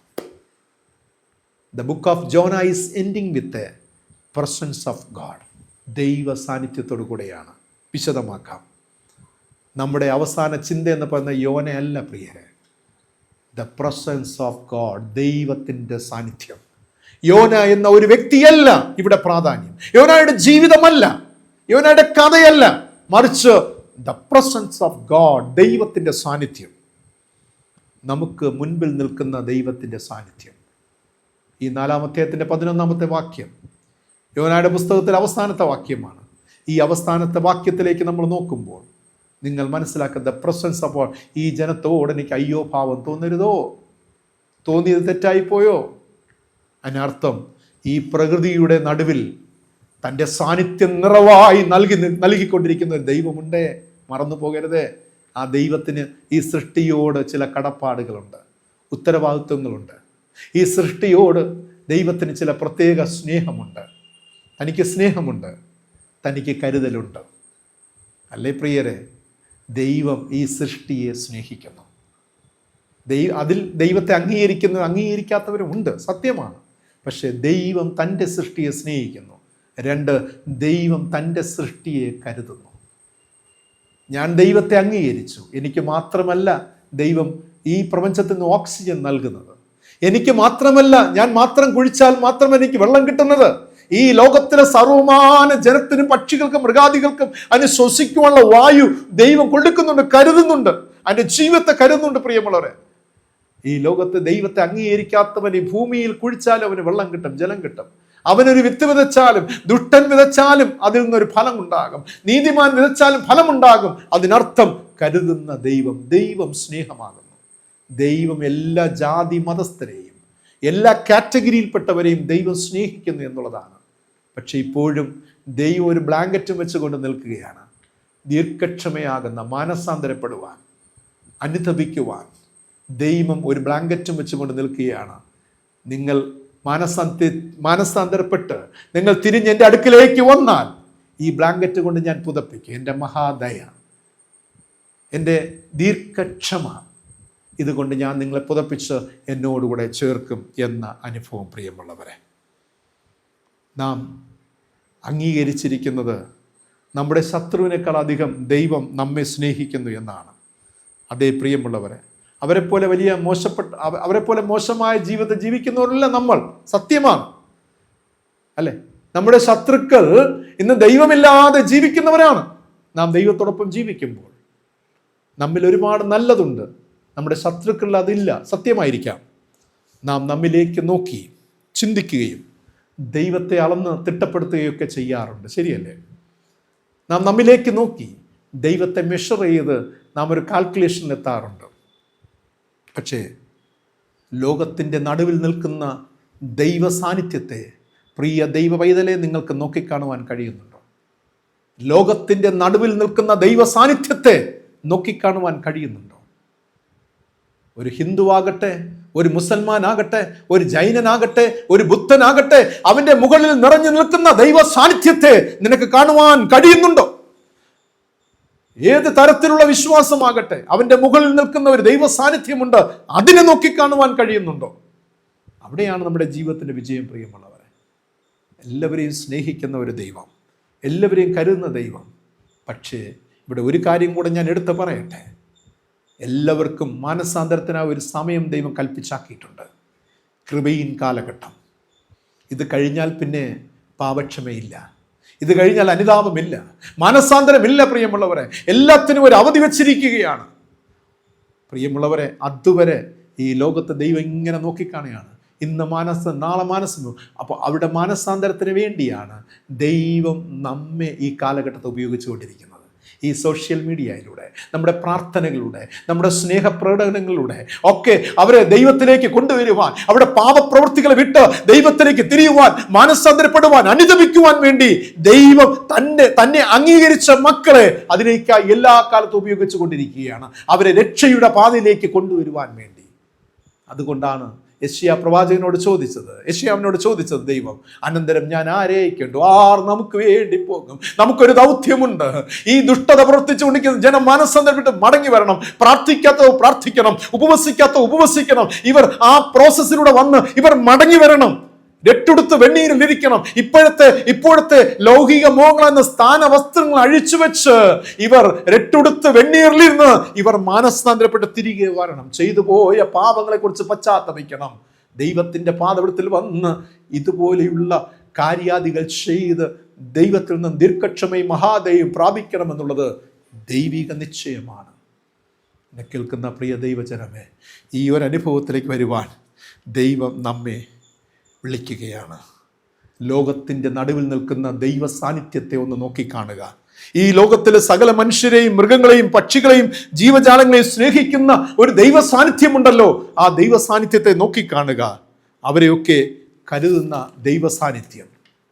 Speaker 1: The book of Jonah is ending with a presence of God. ദൈവ സാന്നിധ്യത്തോടു കൂടെയാണ്. വിശദമാക്കാം. നമ്മുടെ അവസാന ചിന്ത എന്ന് പറയുന്ന യോനയല്ല പ്രിയരെ, ദ പ്രസൻസ് ഓഫ് ഗോഡ്, ദൈവത്തിൻ്റെ സാന്നിധ്യം. യോന എന്ന ഒരു വ്യക്തിയല്ല ഇവിടെ പ്രാധാന്യം, യോനയുടെ ജീവിതമല്ല, യോനയുടെ കഥയല്ല, മറിച്ച് ദ പ്രസൻസ് ഓഫ് ഗോഡ്, ദൈവത്തിൻ്റെ സാന്നിധ്യം. നമുക്ക് മുൻപിൽ നിൽക്കുന്ന ദൈവത്തിൻ്റെ സാന്നിധ്യം. ഈ 4-ാം അധ്യായത്തിൻ്റെ 11-ാമത്തെ വാക്യം യോനയുടെ പുസ്തകത്തിൽ അവസാനത്തെ വാക്യമാണ്. ഈ അവസാനത്തെ വാക്യത്തിലേക്ക് നമ്മൾ നോക്കുമ്പോൾ നിങ്ങൾ മനസ്സിലാക്കുന്ന പ്രസൻസ് അപ്പോൾ ഈ ജനത്തോട് എനിക്ക് അയ്യോ ഭാവം തോന്നരുതോ, തോന്നിയത് തെറ്റായിപ്പോയോ. അതിനർത്ഥം ഈ പ്രകൃതിയുടെ നടുവിൽ തൻ്റെ സാന്നിധ്യം നിറവായി നൽകിക്കൊണ്ടിരിക്കുന്ന ഒരു ദൈവമുണ്ടേ, മറന്നു പോകരുതേ. ആ ദൈവത്തിന് ഈ സൃഷ്ടിയോട് ചില കടപ്പാടുകളുണ്ട്, ഉത്തരവാദിത്വങ്ങളുണ്ട്. ഈ സൃഷ്ടിയോട് ദൈവത്തിന് ചില പ്രത്യേക സ്നേഹമുണ്ട്. തനിക്ക് സ്നേഹമുണ്ട്, തനിക്ക് കരുതലുണ്ട്. അല്ലേ പ്രിയരെ? ദൈവം ഈ സൃഷ്ടിയെ സ്നേഹിക്കുന്നു. അതിൽ ദൈവത്തെ അംഗീകരിക്കാത്തവരും ഉണ്ട്, സത്യമാണ്. പക്ഷേ ദൈവം തൻ്റെ സൃഷ്ടിയെ സ്നേഹിക്കുന്നു. 2, ദൈവം തൻ്റെ സൃഷ്ടിയെ കരുതുന്നു. ഞാൻ ദൈവത്തെ അംഗീകരിച്ചു. എനിക്ക് മാത്രമല്ല ദൈവം ഈ പ്രപഞ്ചത്തിൽ നിന്ന് ഓക്സിജൻ നൽകുന്നത്, എനിക്ക് മാത്രമല്ല ഞാൻ മാത്രം കുഴിച്ചാൽ മാത്രം എനിക്ക് വെള്ളം കിട്ടുന്നത്. ഈ ലോകത്തിലെ സർവമാന ജനത്തിനും പക്ഷികൾക്കും മൃഗാദികൾക്കും അതിന് ശ്വസിക്കുവാനുള്ള വായു ദൈവം കൊടുക്കുന്നുണ്ട്, കരുതുന്നുണ്ട്, അതിൻ്റെ ജീവിതത്തെ കരുതുന്നുണ്ട്. പ്രിയമുള്ളവരെ, ഈ ലോകത്ത് ദൈവത്തെ അംഗീകരിക്കാത്തവൻ ഈ ഭൂമിയിൽ കുഴിച്ചാലും അവന് വെള്ളം കിട്ടും, ജലം കിട്ടും. അവനൊരു വിത്ത് വിതച്ചാലും, ദുഷ്ടൻ വിതച്ചാലും അതിൽ നിന്നൊരു ഫലം ഉണ്ടാകും. നീതിമാൻ വിതച്ചാലും ഫലമുണ്ടാകും. അതിനർത്ഥം കരുതുന്ന ദൈവം. ദൈവം സ്നേഹമാകുന്നു. ദൈവം എല്ലാ ജാതി മതസ്ഥരെയും എല്ലാ കാറ്റഗറിയിൽപ്പെട്ടവരെയും ദൈവം സ്നേഹിക്കുന്നു എന്നുള്ളതാണ്. പക്ഷെ ഇപ്പോഴും ദൈവം ഒരു ബ്ലാങ്കറ്റും വെച്ചുകൊണ്ട് നിൽക്കുകയാണ്. ദീർഘക്ഷമയാകുന്ന മാനസാന്തരപ്പെടുവാൻ, അനുതപിക്കുവാൻ ദൈവം ഒരു ബ്ലാങ്കറ്റും വെച്ചുകൊണ്ട് നിൽക്കുകയാണ്. നിങ്ങൾ മാനസാന്തരപ്പെട്ട് നിങ്ങൾ തിരിഞ്ഞ് എൻ്റെ അടുക്കിലേക്ക് വന്നാൽ ഈ ബ്ലാങ്കറ്റ് കൊണ്ട് ഞാൻ പുതപ്പിക്കും. എൻ്റെ മഹാദയ, എൻ്റെ ദീർഘക്ഷമ, ഇതുകൊണ്ട് ഞാൻ നിങ്ങളെ പുതപ്പിച്ച് എന്നോടുകൂടെ ചേർക്കും എന്ന അനുഭവം. പ്രിയമുള്ളവരെ, നാം അംഗീകരിച്ചിരിക്കുന്നത് നമ്മുടെ ശത്രുവിനേക്കാൾ അധികം ദൈവം നമ്മെ സ്നേഹിക്കുന്നു എന്നാണ്. അതേ പ്രിയമുള്ളവരെ, അവരെപ്പോലെ മോശമായ ജീവിതം ജീവിക്കുന്നവരല്ല നമ്മൾ, സത്യമാണ് അല്ലെ? നമ്മുടെ ശത്രുക്കൾ ഇന്ന് ദൈവമില്ലാതെ ജീവിക്കുന്നവരാണ്. നാം ദൈവത്തോടൊപ്പം ജീവിക്കുമ്പോൾ നമ്മിൽ ഒരുപാട് നല്ലതുണ്ട്, നമ്മുടെ ശത്രുക്കളിൽ അതില്ല, സത്യമായിരിക്കാം. നാം നമ്മിലേക്ക് നോക്കി ചിന്തിക്കുകയും ദൈവത്തെ അളന്ന് തിട്ടപ്പെടുത്തുകയൊക്കെ ചെയ്യാറുണ്ട്, ശരിയല്ലേ? നാം നമ്മിലേക്ക് നോക്കി ദൈവത്തെ മെഷർ ചെയ്ത് നാം ഒരു കാൽക്കുലേഷനിൽ എത്താറുണ്ട്. പക്ഷേ ലോകത്തിൻ്റെ നടുവിൽ നിൽക്കുന്ന ദൈവ സാന്നിധ്യത്തെ, പ്രിയ ദൈവ പൈതലെ, നിങ്ങൾക്ക് നോക്കിക്കാണുവാൻ കഴിയുന്നുണ്ടോ? ലോകത്തിൻ്റെ നടുവിൽ നിൽക്കുന്ന ദൈവ സാന്നിധ്യത്തെ നോക്കിക്കാണുവാൻ കഴിയുന്നുണ്ടോ? ഒരു ഹിന്ദുവാകട്ടെ, ഒരു മുസൽമാനാകട്ടെ, ഒരു ജൈനനാകട്ടെ, ഒരു ബുദ്ധനാകട്ടെ, അവൻ്റെ മുകളിൽ നിറഞ്ഞു നിൽക്കുന്ന ദൈവ സാന്നിധ്യത്തെ നിനക്ക് കാണുവാൻ കഴിയുന്നുണ്ടോ? ഏത് തരത്തിലുള്ള വിശ്വാസമാകട്ടെ, അവൻ്റെ മുകളിൽ നിൽക്കുന്ന ഒരു ദൈവ സാന്നിധ്യമുണ്ട്, അതിനെ നോക്കിക്കാണുവാൻ കഴിയുന്നുണ്ടോ? അവിടെയാണ് നമ്മുടെ ജീവിതത്തിൻ്റെ വിജയം. പ്രിയമുള്ളവരെ, എല്ലാവരെയും സ്നേഹിക്കുന്ന ഒരു ദൈവം, എല്ലാവരെയും കരുതുന്ന ദൈവം. പക്ഷേ ഇവിടെ ഒരു കാര്യം കൂടെ ഞാൻ എടുത്ത് പറയട്ടെ. എല്ലാവർക്കും മാനസാന്തരത്തിനായി ഒരു സമയം ദൈവം കൽപ്പിച്ചാക്കിയിട്ടുണ്ട്. കൃപയിൻ കാലഘട്ടം. ഇത് കഴിഞ്ഞാൽ പിന്നെ പാപക്ഷമയില്ല, ഇത് കഴിഞ്ഞാൽ അനുതാപമില്ല, മാനസാന്തരമില്ല. പ്രിയമുള്ളവരെ, എല്ലാത്തിനും ഒരു അവധി വെച്ചിരിക്കുകയാണ്. പ്രിയമുള്ളവരെ, അതുവരെ ഈ ലോകത്തെ ദൈവം ഇങ്ങനെ നോക്കിക്കാണുകയാണ്. ഇന്ന് നാളെ മാനസം. അപ്പോൾ അവിടെ മാനസാന്തരത്തിന് വേണ്ടിയാണ് ദൈവം നമ്മെ ഈ കാലഘട്ടത്തെ ഉപയോഗിച്ചുകൊണ്ടിരിക്കുന്നത്. ഈ സോഷ്യൽ മീഡിയയിലൂടെ, നമ്മുടെ പ്രാർത്ഥനകളിലൂടെ, നമ്മുടെ സ്നേഹപ്രകടനങ്ങളിലൂടെ ഒക്കെ അവരെ ദൈവത്തിലേക്ക് കൊണ്ടുവരുവാൻ, അവിടെ പാപപ്രവൃത്തികളെ വിട്ട് ദൈവത്തിലേക്ക് തിരിയുവാൻ, മാനസാന്തരപ്പെടുവാൻ, അനുദപിക്കുവാൻ വേണ്ടി ദൈവം തന്നെ അംഗീകരിച്ച മക്കളെ അതിലേക്കായി എല്ലാ കാലത്തും ഉപയോഗിച്ചു കൊണ്ടിരിക്കുകയാണ്, അവരെ രക്ഷയുടെ പാതയിലേക്ക് കൊണ്ടുവരുവാൻ വേണ്ടി. അതുകൊണ്ടാണ് യെശയ്യാ പ്രവാചകനോട് ചോദിച്ചത്, യെശയ്യാവിനോട് ചോദിച്ചത് ദൈവം, അനന്തരം ഞാൻ ആരെ അയക്കേണ്ടു? ആർ നമുക്ക് വേണ്ടി പോകും? നമുക്കൊരു ദൗത്യമുണ്ട്. ഈ ദുഷ്ടത പ്രവർത്തിച്ചുകൊണ്ടിരിക്കുന്ന ജനം മനസ്സന്തരപ്പെട്ട് മടങ്ങി വരണം. പ്രാർത്ഥിക്കാത്തവ പ്രാർത്ഥിക്കണം, ഉപവസിക്കാത്തവ ഉപവസിക്കണം. ഇവർ ആ പ്രോസസ്സിലൂടെ വന്ന് ഇവർ മടങ്ങി വരണം. രട്ടെടുത്ത് വെണ്ണീരിൽ ഇരിക്കണം. ഇപ്പോഴത്തെ ലൗകിക മോഹങ്ങൾ എന്ന സ്ഥാന വസ്ത്രങ്ങൾ അഴിച്ചുവെച്ച് ഇവർ രട്ടെടുത്ത് വെണ്ണീരിലിരുന്ന് ഇവർ മാനസാന്തരപ്പെട്ട് തിരികെ വരണം. ചെയ്തു പോയ പാപങ്ങളെ കുറിച്ച് പശ്ചാത്തപിക്കണം. ദൈവത്തിന്റെ പാദപീഠത്തിൽ വന്ന് ഇതുപോലെയുള്ള കാര്യാദികൾ ചെയ്ത് ദൈവത്തിൽ നിന്ന് ദീർഘക്ഷമയും മഹാദയും പ്രാപിക്കണമെന്നുള്ളത് ദൈവിക നിശ്ചയമാണ്. എന്നെ കേൾക്കുന്ന പ്രിയ ദൈവജനമേ, ഈ ഒരു അനുഭവത്തിലേക്ക് വരുവാൻ ദൈവം നമ്മെ വിളിക്കുകയാണ്. ലോകത്തിൻ്റെ നടുവിൽ നിൽക്കുന്ന ദൈവ സാന്നിധ്യത്തെ ഒന്ന് നോക്കിക്കാണുക. ഈ ലോകത്തിലെ സകല മനുഷ്യരെയും മൃഗങ്ങളെയും പക്ഷികളെയും ജീവജാലങ്ങളെയും സ്നേഹിക്കുന്ന ഒരു ദൈവ സാന്നിധ്യമുണ്ടല്ലോ. ആ ദൈവ സാന്നിധ്യത്തെ നോക്കിക്കാണുക. അവരെയൊക്കെ കരുതുന്ന ദൈവ സാന്നിധ്യം.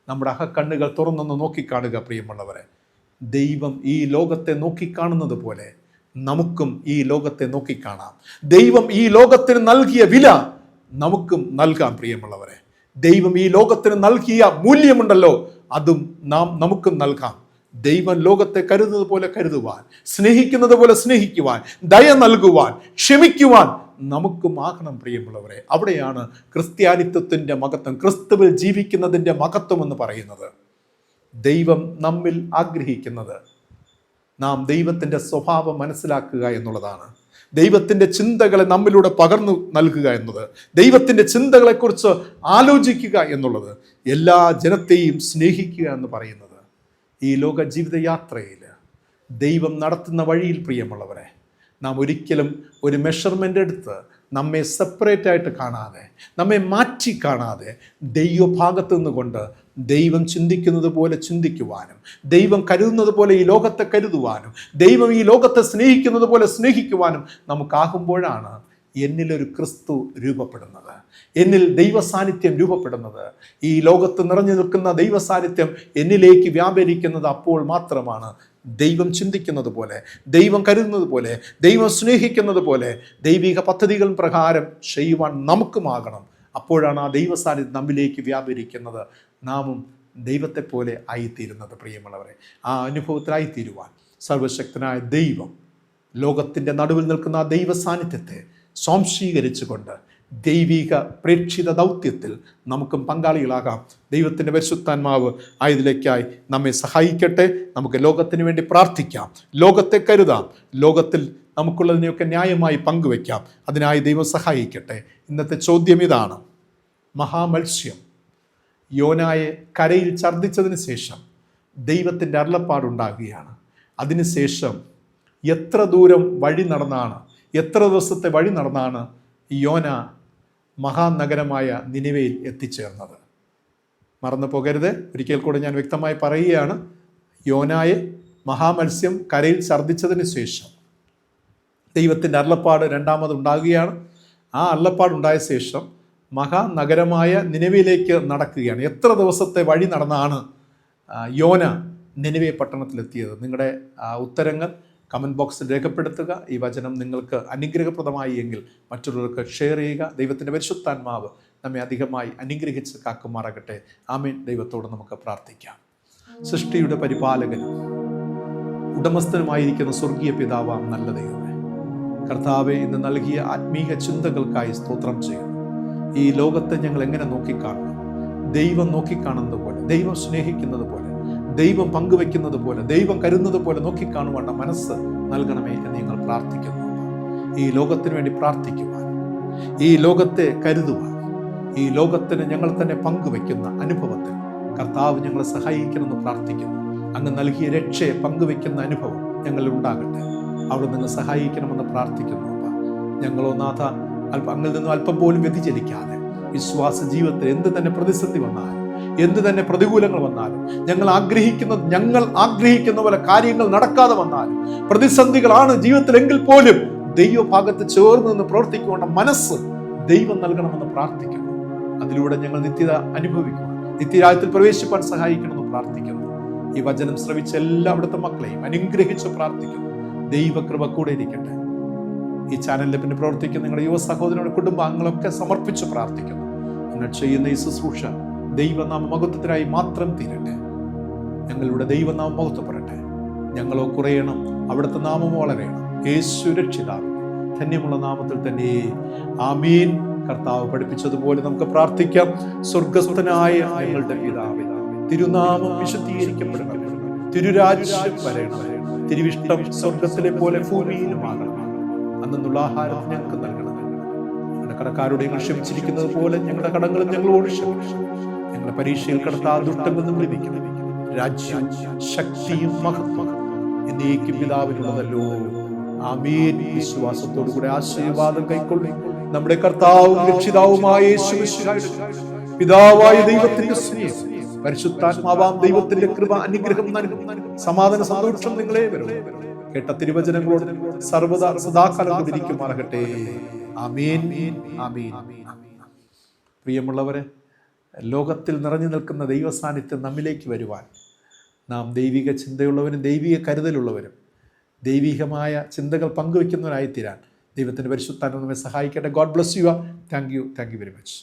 Speaker 1: നമ്മുടെ അഹക്കണ്ണുകൾ തുറന്നൊന്ന് നോക്കിക്കാണുക പ്രിയമുള്ളവരെ. ദൈവം ഈ ലോകത്തെ നോക്കിക്കാണുന്നത് പോലെ നമുക്കും ഈ ലോകത്തെ നോക്കിക്കാണാം. ദൈവം ഈ ലോകത്തിന് നൽകിയ വില നമുക്കും നൽകാം പ്രിയമുള്ളവരെ. ദൈവം ഈ ലോകത്തിന് നൽകിയ മൂല്യമുണ്ടല്ലോ, അതും നമുക്കും നൽകാം. ദൈവം ലോകത്തെ കരുതുന്നത് പോലെ കരുതുവാൻ, സ്നേഹിക്കുന്നത് പോലെ സ്നേഹിക്കുവാൻ, ദയ നൽകുവാൻ, ക്ഷമിക്കുവാൻ നമുക്കും ആകണം പ്രിയമുള്ളവരെ. അവിടെയാണ് ക്രിസ്ത്യാനിത്വത്തിൻ്റെ മഹത്വം, ക്രിസ്തുവിൽ ജീവിക്കുന്നതിൻ്റെ മഹത്വം എന്ന് പറയുന്നത്. ദൈവം നമ്മിൽ ആഗ്രഹിക്കുന്നത് നാം ദൈവത്തിൻ്റെ സ്വഭാവം മനസ്സിലാക്കുക എന്നുള്ളതാണ്. ദൈവത്തിൻ്റെ ചിന്തകളെ നമ്മിലൂടെ പകർന്നു നൽകുക എന്നത്, ദൈവത്തിൻ്റെ ചിന്തകളെക്കുറിച്ച് ആലോചിക്കുക എന്നുള്ളത്, എല്ലാ ജനത്തെയും സ്നേഹിക്കുക എന്ന് പറയുന്നത്. ഈ ലോക ജീവിതയാത്രയിൽ ദൈവം നടത്തുന്ന വഴിയിൽ പ്രിയമുള്ളവരെ, നാം ഒരിക്കലും ഒരു മെഷർമെൻ്റ് എടുത്ത് നമ്മെ സെപ്പറേറ്റ് ആയിട്ട് കാണാതെ, നമ്മെ മാറ്റി കാണാതെ, ദൈവഭാഗത്ത് നിന്നുകൊണ്ട് ദൈവം ചിന്തിക്കുന്നത് പോലെ ചിന്തിക്കുവാനും, ദൈവം കരുതുന്നത് പോലെ ഈ ലോകത്തെ കരുതുവാനും, ദൈവം ഈ ലോകത്തെ സ്നേഹിക്കുന്നത് പോലെ സ്നേഹിക്കുവാനും നമുക്കാകുമ്പോഴാണ് എന്നിലൊരു ക്രിസ്തു രൂപപ്പെടുന്നത്, എന്നിൽ ദൈവ സാന്നിധ്യം രൂപപ്പെടുന്നത്. ഈ ലോകത്ത് നിറഞ്ഞു നിൽക്കുന്ന ദൈവ സാന്നിധ്യം എന്നിലേക്ക് വ്യാപരിക്കുന്നത് അപ്പോൾ മാത്രമാണ്. ദൈവം ചിന്തിക്കുന്നത് പോലെ, ദൈവം കരുതുന്നത് പോലെ, ദൈവം സ്നേഹിക്കുന്നത് പോലെ ദൈവിക പദ്ധതികൾ പ്രകാരം ചെയ്യുവാൻ നമുക്കുമാകണം. അപ്പോഴാണ് ആ ദൈവ സാന്നിധ്യം നമ്മിലേക്ക് വ്യാപരിക്കുന്നത്, നാമും ദൈവത്തെ പോലെ ആയിത്തീരുന്നത് പ്രിയമുള്ളവരെ. ആ അനുഭവത്തിലായിത്തീരുവാൻ സർവശക്തനായ ദൈവം ലോകത്തിൻ്റെ നടുവിൽ നിൽക്കുന്ന ആ ദൈവ സാന്നിധ്യത്തെ സ്വാംശീകരിച്ചുകൊണ്ട് ദൈവിക പ്രേക്ഷിത ദൗത്യത്തിൽ നമുക്കും പങ്കാളികളാകാം. ദൈവത്തിൻ്റെ പരിശുദ്ധാത്മാവ് ആയതിലേക്കായി നമ്മെ സഹായിക്കട്ടെ. നമുക്ക് ലോകത്തിന് വേണ്ടി പ്രാർത്ഥിക്കാം, ലോകത്തെ കരുതാം, ലോകത്തിൽ നമുക്കുള്ളതിനെയൊക്കെ ന്യായമായി പങ്കുവയ്ക്കാം. അതിനായി ദൈവം സഹായിക്കട്ടെ. ഇന്നത്തെ ചോദ്യം ഇതാണ്: മഹാമത്സ്യം യോനായെ കരയിൽ ഛർദ്ദിച്ചതിന് ശേഷം ദൈവത്തിൻ്റെ അരുളപ്പാടുണ്ടാകുകയാണ്. അതിനുശേഷം എത്ര ദൂരം വഴി നടന്നാണ്, എത്ര ദിവസത്തെ വഴി നടന്നാണ് യോന മഹാനഗരമായ നിനിവയിൽ എത്തിച്ചേർന്നത്? മറന്നു പോകരുത്. ഒരിക്കൽ കൂടെ ഞാൻ വ്യക്തമായി പറയുകയാണ്. യോനായെ മഹാമത്സ്യം കരയിൽ ഛർദ്ദിച്ചതിന് ശേഷം ദൈവത്തിൻ്റെ അരുളപ്പാട് രണ്ടാമതുണ്ടാകുകയാണ്. ആ അരുളപ്പാടുണ്ടായ ശേഷം മഹാനഗരമായ നിനിവയിലേക്ക് നടക്കുകയാണ്. എത്ര ദിവസത്തെ വഴി നടന്നാണ് യോന നിനിവെ പട്ടണത്തിലെത്തിയത്? നിങ്ങളുടെ ഉത്തരങ്ങൾ കമൻറ്റ് ബോക്സിൽ രേഖപ്പെടുത്തുക. ഈ വചനം നിങ്ങൾക്ക് അനുഗ്രഹപ്രദമായി എങ്കിൽ മറ്റുള്ളവർക്ക് ഷെയർ ചെയ്യുക. ദൈവത്തിൻ്റെ പരിശുദ്ധാത്മാവ് നമ്മെ അധികമായി അനുഗ്രഹിച്ച് കാക്കുമാറാകട്ടെ. ആമേൻ. ദൈവത്തോട് നമുക്ക് പ്രാർത്ഥിക്കാം. സൃഷ്ടിയുടെ പരിപാലകനും ഉടമസ്ഥനുമായിരിക്കുന്ന സ്വർഗീയ പിതാവാം നല്ല ദൈവമേ, കർത്താവെ, ഇന്ന് നൽകിയ ആത്മീയ ചിന്തകൾക്കായി സ്തോത്രം ചെയ്യുന്നു. ഈ ലോകത്തെ ഞങ്ങൾ എങ്ങനെ നോക്കിക്കാണണം? ദൈവം നോക്കിക്കാണുന്നത് പോലെ, ദൈവം സ്നേഹിക്കുന്നത് പോലെ, ദൈവം പങ്കുവെക്കുന്നത് പോലെ, ദൈവം കരുതുന്നത് പോലെ നോക്കിക്കാണുവാനുള്ള മനസ്സ് നൽകണമേ എന്ന് ഞങ്ങൾ പ്രാർത്ഥിക്കുന്നു. ഈ ലോകത്തിന് വേണ്ടി പ്രാർത്ഥിക്കുവാൻ, ഈ ലോകത്തെ കരുതുവാൻ, ഈ ലോകത്തിന് ഞങ്ങൾ തന്നെ പങ്കുവെക്കുന്ന അനുഭവത്തിൽ കർത്താവ് ഞങ്ങളെ സഹായിക്കണമെന്ന് പ്രാർത്ഥിക്കുന്നു. അങ്ങ് നൽകിയ രക്ഷയെ പങ്കുവെക്കുന്ന അനുഭവം ഞങ്ങളിൽ ഉണ്ടാകട്ടെ. അവിടെ നിങ്ങൾ സഹായിക്കണമെന്ന് പ്രാർത്ഥിക്കുന്നു. ഞങ്ങളോ നാഥ അങ്ങിൽ നിന്നും അല്പം പോലും വ്യതിചലിക്കാതെ വിശ്വാസ ജീവിതത്തിൽ എന്ത് തന്നെ പ്രതിസന്ധി വന്നാലും, എന്ത് തന്നെ പ്രതികൂലങ്ങൾ വന്നാലും, ഞങ്ങൾ ആഗ്രഹിക്കുന്ന പോലെ കാര്യങ്ങൾ നടക്കാതെ വന്നാലും, പ്രതിസന്ധികളാണ് ജീവിതത്തിലെങ്കിൽ പോലും ദൈവഭാഗത്ത് ചേർന്ന് നിന്ന് പ്രവർത്തിക്കേണ്ട മനസ്സ് ദൈവം നൽകണമെന്ന് പ്രാർത്ഥിക്കുന്നു. അതിലൂടെ ഞങ്ങൾ നിത്യത അനുഭവിക്കുക, നിത്യരാജ്യത്തിൽ പ്രവേശിപ്പാൻ സഹായിക്കണമെന്ന് പ്രാർത്ഥിക്കുന്നു. ഈ വചനം ശ്രവിച്ച എല്ലാ അവിടുത്തെ മക്കളെയും അനുഗ്രഹിച്ച് പ്രാർത്ഥിക്കുന്നു. ദൈവകൃപ കൂടെ ഇരിക്കട്ടെ. ഈ ചാനലിൽ പിന്നെ പ്രവർത്തിക്കുന്ന നിങ്ങളുടെ യുവ സഹോദരങ്ങളുടെ കുടുംബാംഗങ്ങളൊക്കെ സമർപ്പിച്ച് പ്രാർത്ഥിക്കുന്നു. നിങ്ങൾ ചെയ്യുന്ന ഈ ശുശ്രൂഷ ദൈവനാമ മഹത്വത്തിനായി മാത്രം തീരട്ടെ. ഞങ്ങളുടെ ദൈവനാമം മഹത്വപ്പെടട്ടെ. ഞങ്ങളോ കുറയണം, അവിടുത്തെ നാമം വളരണം. യേശു രക്ഷിതാവ് ധന്യമുള്ള നാമത്തിൽ തന്നെ ആമീൻ. കർത്താവ് പഠിപ്പിച്ചതുപോലെ നമുക്ക് പ്രാർത്ഥിക്കാം. സ്വർഗസ്ഥനായ ഞങ്ങളുടെ പിതാവേ, തിരുനാമം വിശുദ്ധീകരിക്കപ്പെടണം, തിരുരാജ്യം വരണം, തിരുവിഷ്ടം സ്വർഗത്തിലെ പോലെ ഭൂമിയിലുമാകണം. അന്നുള്ള ആഹാരം ഞങ്ങൾക്ക് നൽകണം. ഞങ്ങളുടെ കടക്കാരോട് ഞങ്ങൾ ക്ഷമിച്ചിരിക്കുന്നത് പോലെ ഞങ്ങളുടെ കടങ്ങളും ഞങ്ങളോട് ക്ഷമിക്കണം. ഞങ്ങളുടെ പരീക്ഷയിൽ കടത്താതെ ദുഷ്ടമെന്നും ലഭിക്കണം. രാജ്യം, ശക്തിയും മഹത്വം എന്നേക്കും പിതാവിനുള്ളതല്ലോ. ആമേൻ. വിശ്വാസത്തോടുകൂടെ ആശീർവാദം കൈക്കൊള്ളും. നമ്മുടെ കർത്താവും രക്ഷിതാവുമായ യേശുമിശിഹായുടെ പിതാവായ ദൈവത്തിന്റെ സ്നേഹം, പരിശുദ്ധാത്മാവാം ദൈവത്തിന്റെ കൃപ, അനുഗ്രഹം, സമാധാന സന്തോഷം നിങ്ങളെ വരും. കേട്ട തിരുവചനങ്ങളോട് സർവ്വദാ സദാകാലം ഇരിക്കുമാറാകട്ടെ. ആമേൻ, ആമേൻ. പ്രിയമുള്ളവരെ, ലോകത്തിൽ നിറഞ്ഞു നിൽക്കുന്ന ദൈവ സാന്നിധ്യം നമ്മിലേക്ക് വരുവാൻ നാം ദൈവിക ചിന്തയുള്ളവരും ദൈവിക കരുതലുള്ളവരും ദൈവികമായ ചിന്തകൾ പങ്കുവെക്കുന്നവരായി തീരാൻ ദൈവത്തിൻ്റെ പരിശുദ്ധാത്മാവ് നമ്മെ സഹായിക്കട്ടെ. God bless you. Thank you very much.